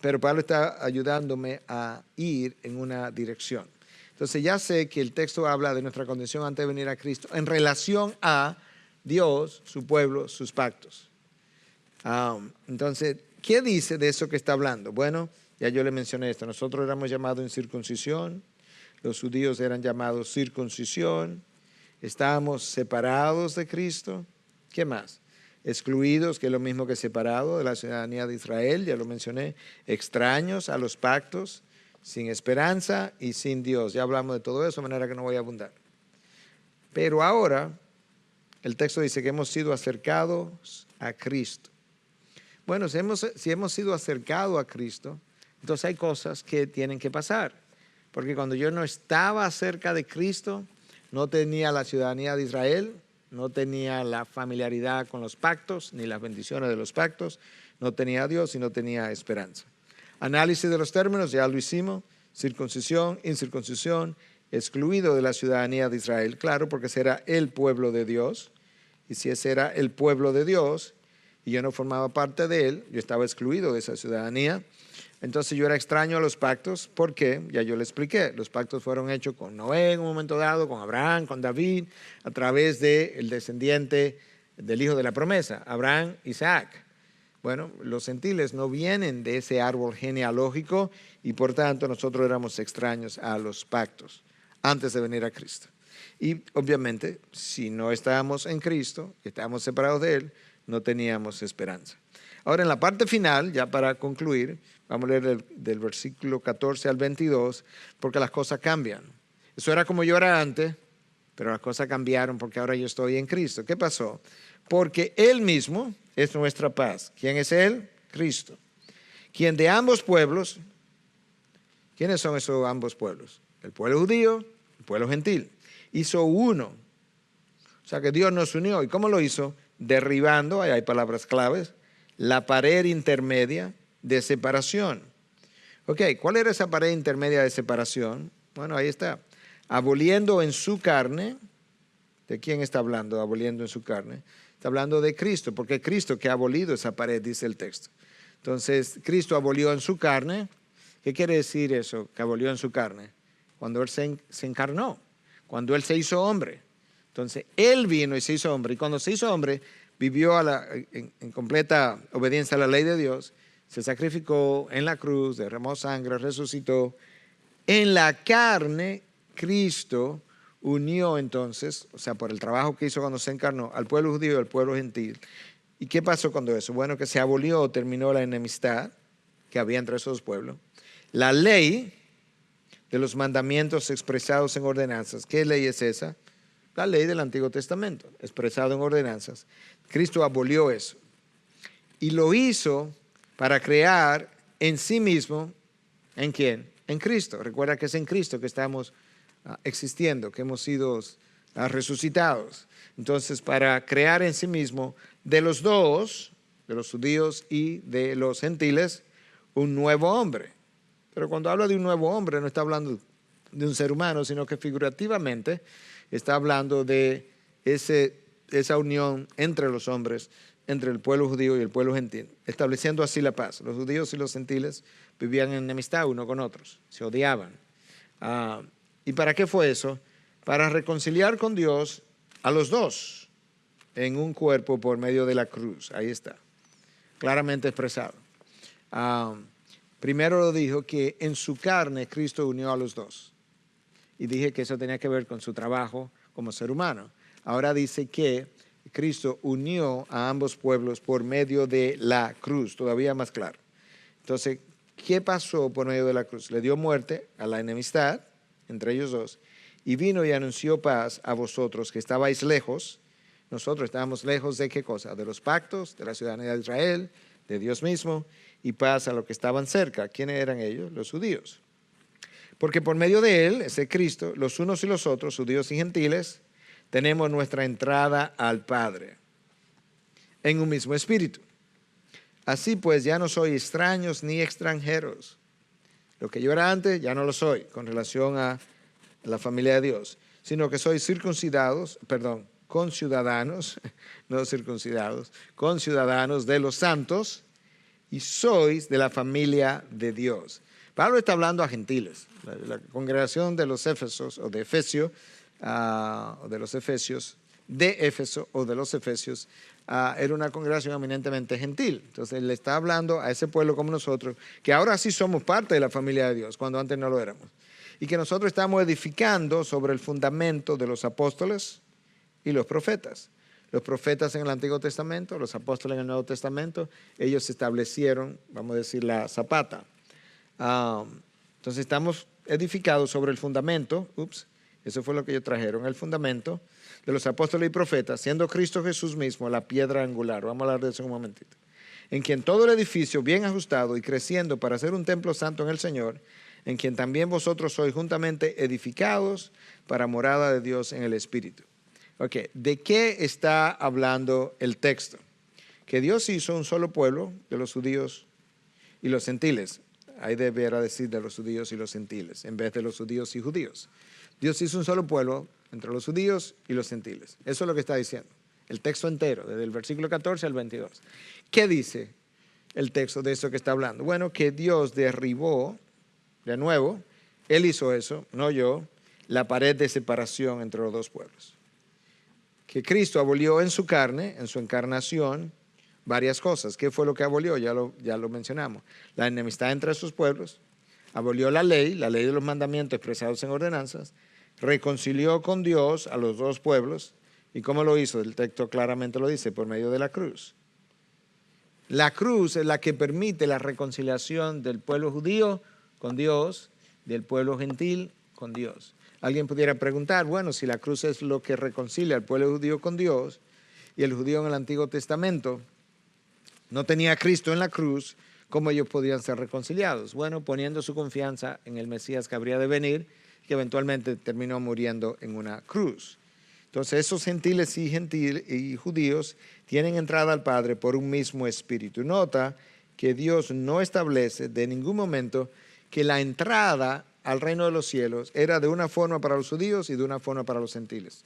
Pero Pablo está ayudándome a ir en una dirección. Entonces, ya sé que el texto habla de nuestra condición antes de venir a Cristo en relación a Dios, su pueblo, sus pactos. Entonces, ¿qué dice de eso que está hablando? Bueno, ya yo le mencioné esto. Nosotros éramos llamados incircuncisión, los judíos eran llamados circuncisión, estábamos separados de Cristo. ¿Qué más? excluidos, que es lo mismo que separados de la ciudadanía de Israel, ya lo mencioné, extraños a los pactos, sin esperanza y sin Dios. Ya hablamos de todo eso, de manera que no voy a abundar. Pero ahora, el texto dice que hemos sido acercados a Cristo. Bueno, si hemos sido acercados a Cristo, entonces hay cosas que tienen que pasar. Porque cuando yo no estaba cerca de Cristo, no tenía la ciudadanía de Israel, no tenía la familiaridad con los pactos, ni las bendiciones de los pactos, no tenía a Dios y no tenía esperanza. Análisis de los términos, ya lo hicimos, circuncisión, incircuncisión, excluido de la ciudadanía de Israel, claro, porque ese era el pueblo de Dios, y si ese era el pueblo de Dios, y yo no formaba parte de él, yo estaba excluido de esa ciudadanía, entonces yo era extraño a los pactos, ¿por qué? Ya yo le expliqué, los pactos fueron hechos con Noé en un momento dado, con Abraham, con David, a través del descendiente del hijo de la promesa, Abraham, Isaac. Bueno, los gentiles no vienen de ese árbol genealógico y por tanto nosotros éramos extraños a los pactos antes de venir a Cristo. Y obviamente, si no estábamos en Cristo, estábamos separados de Él, no teníamos esperanza. Ahora, en la parte final, ya para concluir, vamos a leer del versículo 14 al 22, porque las cosas cambian. Eso era como yo era antes, pero las cosas cambiaron porque ahora yo estoy en Cristo. ¿Qué pasó? Porque Él mismo es nuestra paz. ¿Quién es Él? Cristo. Quien de ambos pueblos, ¿quiénes son esos ambos pueblos? El pueblo judío, el pueblo gentil. Hizo uno. O sea que Dios nos unió. ¿Y cómo lo hizo? Derribando, ahí hay palabras claves, la pared intermedia de separación. Ok, ¿cuál era esa pared intermedia de separación? Bueno, ahí está. Aboliendo en su carne, ¿de quién está hablando? Aboliendo en su carne. Está hablando de Cristo, porque Cristo que ha abolido esa pared, dice el texto. Entonces, Cristo abolió en su carne. ¿Qué quiere decir eso, que abolió en su carne? Cuando Él se encarnó, cuando Él se hizo hombre. Entonces, Él vino y se hizo hombre. Y cuando se hizo hombre, vivió en completa obediencia a la ley de Dios. Se sacrificó en la cruz, derramó sangre, resucitó. En la carne, Cristo unió entonces, o sea, por el trabajo que hizo cuando se encarnó, al pueblo judío y al pueblo gentil. ¿Y qué pasó cuando eso? Bueno, que se abolió o terminó la enemistad que había entre esos dos pueblos. La ley de los mandamientos expresados en ordenanzas. ¿Qué ley es esa? La ley del Antiguo Testamento, expresado en ordenanzas. Cristo abolió eso. Y lo hizo para crear en sí mismo, ¿en quién? En Cristo. Recuerda que es en Cristo que estamos existiendo, que hemos sido resucitados. Entonces, para crear en sí mismo de los dos, de los judíos y de los gentiles, un nuevo hombre. Pero cuando habla de un nuevo hombre, no está hablando de un ser humano, sino que figurativamente está hablando de esa unión entre los hombres, entre el pueblo judío y el pueblo gentil, estableciendo así la paz. Los judíos y los gentiles vivían en enemistad uno con otros, se odiaban. ¿Y para qué fue eso? Para reconciliar con Dios a los dos en un cuerpo por medio de la cruz. Ahí está, claramente expresado. Primero lo dijo que en su carne Cristo unió a los dos. Y dije que eso tenía que ver con su trabajo como ser humano. Ahora dice que Cristo unió a ambos pueblos por medio de la cruz, todavía más claro. Entonces, ¿qué pasó por medio de la cruz? Le dio muerte a la enemistad entre ellos dos y vino y anunció paz a vosotros que estabais lejos. Nosotros estábamos lejos de ¿qué cosa? De los pactos, de la ciudadanía de Israel, de Dios mismo, y paz a los que estaban cerca. ¿Quiénes eran ellos? Los judíos. Porque por medio de Él, ese Cristo, los unos y los otros, judíos y gentiles, tenemos nuestra entrada al Padre en un mismo espíritu. Así pues, ya no soy extraños ni extranjeros. Lo que yo era antes, ya no lo soy con relación a la familia de Dios, sino que soy conciudadanos, no circuncidados, conciudadanos de los santos y sois de la familia de Dios. Pablo está hablando a gentiles. La congregación de los Éfesos o de Efesio, o de los Efesios, de Éfeso o de los Efesios, era una congregación eminentemente gentil. Entonces él le está hablando a ese pueblo como nosotros, que ahora sí somos parte de la familia de Dios, cuando antes no lo éramos. Y que nosotros estamos edificando sobre el fundamento de los apóstoles y los profetas. Los profetas en el Antiguo Testamento, los apóstoles en el Nuevo Testamento, ellos establecieron, vamos a decir, la zapata. Entonces estamos edificados sobre el fundamento, eso fue lo que ellos trajeron, el fundamento de los apóstoles y profetas, siendo Cristo Jesús mismo la piedra angular. Vamos a hablar de eso en un momentito. En quien todo el edificio bien ajustado y creciendo para ser un templo santo en el Señor, en quien también vosotros sois juntamente edificados para morada de Dios en el Espíritu. Ok, ¿de qué está hablando el texto? Que Dios hizo un solo pueblo de los judíos y los gentiles. Ahí debería decir de los judíos y los gentiles, en vez de los judíos y judíos. Dios hizo un solo pueblo entre los judíos y los gentiles. Eso es lo que está diciendo. El texto entero, desde el versículo 14 al 22. ¿Qué dice el texto de eso que está hablando? Bueno, que Dios derribó, de nuevo, Él hizo eso, no yo, la pared de separación entre los dos pueblos. Que Cristo abolió en su carne, en su encarnación, varias cosas. ¿Qué fue lo que abolió? Ya lo mencionamos. La enemistad entre sus pueblos, abolió la ley de los mandamientos expresados en ordenanzas, reconcilió con Dios a los dos pueblos. ¿Y cómo lo hizo? El texto claramente lo dice, por medio de la cruz. La cruz es la que permite la reconciliación del pueblo judío con Dios, del pueblo gentil con Dios. Alguien pudiera preguntar, bueno, si la cruz es lo que reconcilia al pueblo judío con Dios, y el judío en el Antiguo Testamento no tenía a Cristo en la cruz, ¿cómo ellos podían ser reconciliados? Bueno, poniendo su confianza en el Mesías que habría de venir, que eventualmente terminó muriendo en una cruz. Entonces esos gentiles y judíos tienen entrada al Padre por un mismo espíritu. Nota que Dios no establece de ningún momento que la entrada al reino de los cielos era de una forma para los judíos y de una forma para los gentiles.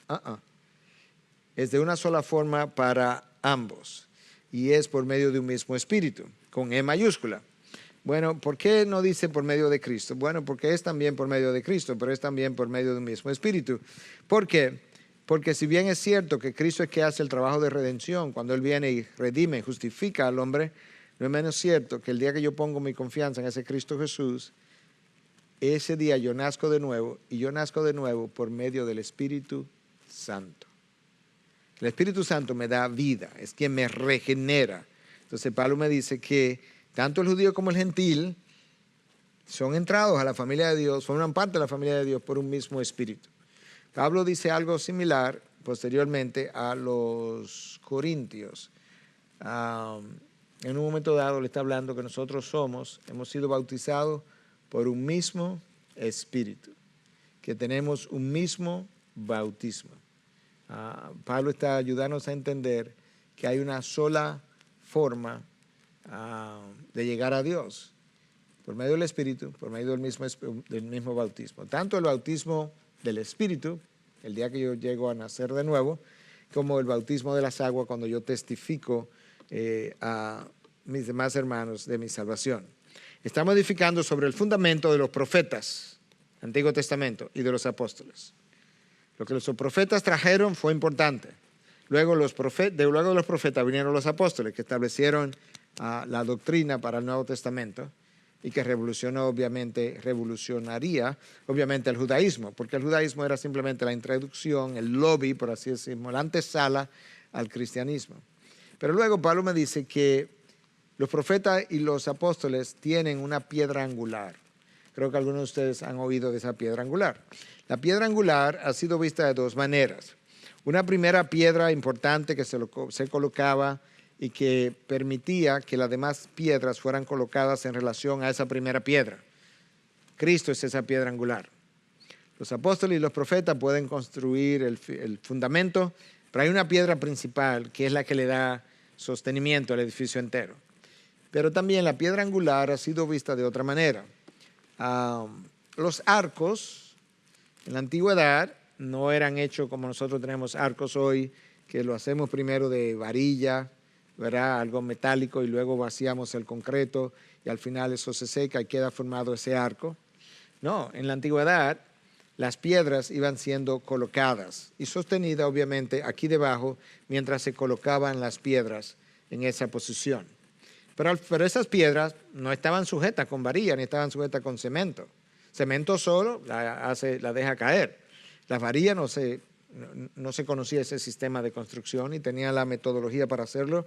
Es de una sola forma para ambos y es por medio de un mismo espíritu, con E mayúscula. Bueno, ¿por qué no dice por medio de Cristo? Bueno, porque es también por medio de Cristo, pero es también por medio de un mismo espíritu. ¿Por qué? Porque si bien es cierto que Cristo es que hace el trabajo de redención, cuando Él viene y redime, justifica al hombre, no es menos cierto que el día que yo pongo mi confianza en ese Cristo Jesús, ese día yo nazco de nuevo, y yo nazco de nuevo por medio del Espíritu Santo. El Espíritu Santo me da vida, es quien me regenera. Entonces Pablo me dice que tanto el judío como el gentil son entrados a la familia de Dios, forman parte de la familia de Dios por un mismo espíritu. Pablo dice algo similar posteriormente a los corintios. En un momento dado le está hablando que nosotros hemos sido bautizados por un mismo espíritu, que tenemos un mismo bautismo. Pablo está ayudándonos a entender que hay una sola forma de llegar a Dios, por medio del Espíritu, por medio del mismo bautismo. Tanto el bautismo del Espíritu, el día que yo llego a nacer de nuevo, como el bautismo de las aguas cuando yo testifico a mis demás hermanos de mi salvación. Estamos edificando sobre el fundamento de los profetas, Antiguo Testamento, y de los apóstoles. Lo que los profetas trajeron fue importante. Luego de los profetas vinieron los apóstoles, que establecieron la doctrina para el Nuevo Testamento y que revolucionaría obviamente el judaísmo, porque el judaísmo era simplemente la introducción, el lobby, por así decirlo, la antesala al cristianismo. Pero luego Pablo me dice que los profetas y los apóstoles tienen una piedra angular. Creo que algunos de ustedes han oído de esa piedra angular. La piedra angular ha sido vista de dos maneras. Una primera piedra importante que se colocaba y que permitía que las demás piedras fueran colocadas en relación a esa primera piedra. Cristo es esa piedra angular. Los apóstoles y los profetas pueden construir el fundamento, pero hay una piedra principal que es la que le da sostenimiento al edificio entero. Pero también la piedra angular ha sido vista de otra manera. Los arcos en la antigüedad no eran hechos como nosotros tenemos arcos hoy, que lo hacemos primero de varilla, ¿verdad? Algo metálico, y luego vaciamos el concreto y al final eso se seca y queda formado ese arco. No, en la antigüedad las piedras iban siendo colocadas y sostenidas obviamente aquí debajo mientras se colocaban las piedras en esa posición. Pero esas piedras no estaban sujetas con varilla ni estaban sujetas con cemento. Cemento solo la deja caer. Las varillas no se conocía ese sistema de construcción y tenía la metodología para hacerlo,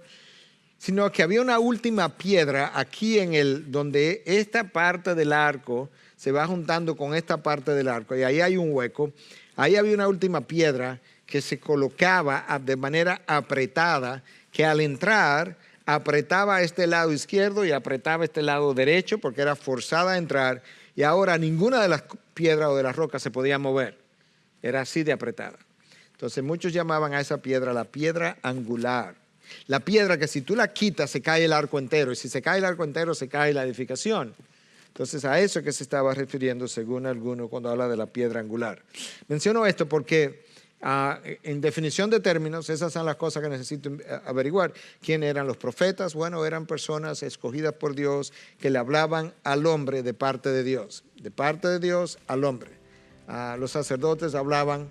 sino que había una última piedra aquí donde esta parte del arco se va juntando con esta parte del arco y ahí hay un hueco. Ahí había una última piedra que se colocaba de manera apretada, que al entrar apretaba este lado izquierdo y apretaba este lado derecho porque era forzada a entrar, y ahora ninguna de las piedras o de las rocas se podía mover. Era así de apretada. Entonces muchos llamaban a esa piedra la piedra angular. La piedra que si tú la quitas se cae el arco entero, y si se cae el arco entero se cae la edificación. Entonces a eso que se estaba refiriendo según algunos cuando habla de la piedra angular. Menciono esto porque en definición de términos, esas son las cosas que necesito averiguar. ¿Quién eran los profetas? Bueno, eran personas escogidas por Dios que le hablaban al hombre de parte de Dios al hombre. Los sacerdotes hablaban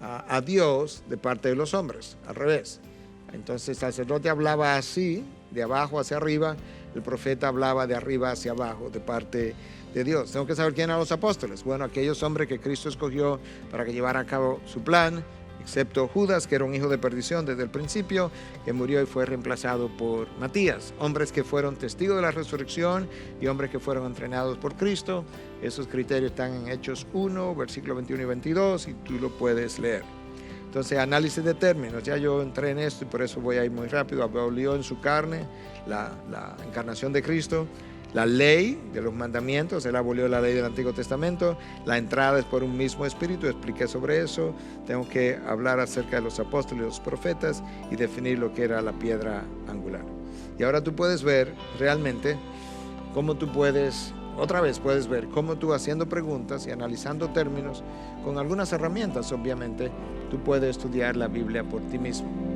a Dios de parte de los hombres, al revés. Entonces el sacerdote hablaba así, de abajo hacia arriba, el profeta hablaba de arriba hacia abajo, de parte de Dios. Tengo que saber quién eran los apóstoles. Bueno, aquellos hombres que Cristo escogió para que llevara a cabo su plan, excepto Judas, que era un hijo de perdición desde el principio, que murió y fue reemplazado por Matías. Hombres que fueron testigos de la resurrección y hombres que fueron entrenados por Cristo. Esos criterios están en Hechos 1, versículos 21 y 22, y tú lo puedes leer. Entonces, análisis de términos. Ya yo entré en esto y por eso voy a ir muy rápido. Abolió en su carne la encarnación de Cristo. La ley de los mandamientos, él abolió la ley del Antiguo Testamento. La entrada es por un mismo espíritu, expliqué sobre eso. Tengo que hablar acerca de los apóstoles y los profetas y definir lo que era la piedra angular. Y ahora tú puedes ver realmente cómo tú puedes ver cómo tú, haciendo preguntas y analizando términos con algunas herramientas, obviamente, tú puedes estudiar la Biblia por ti mismo.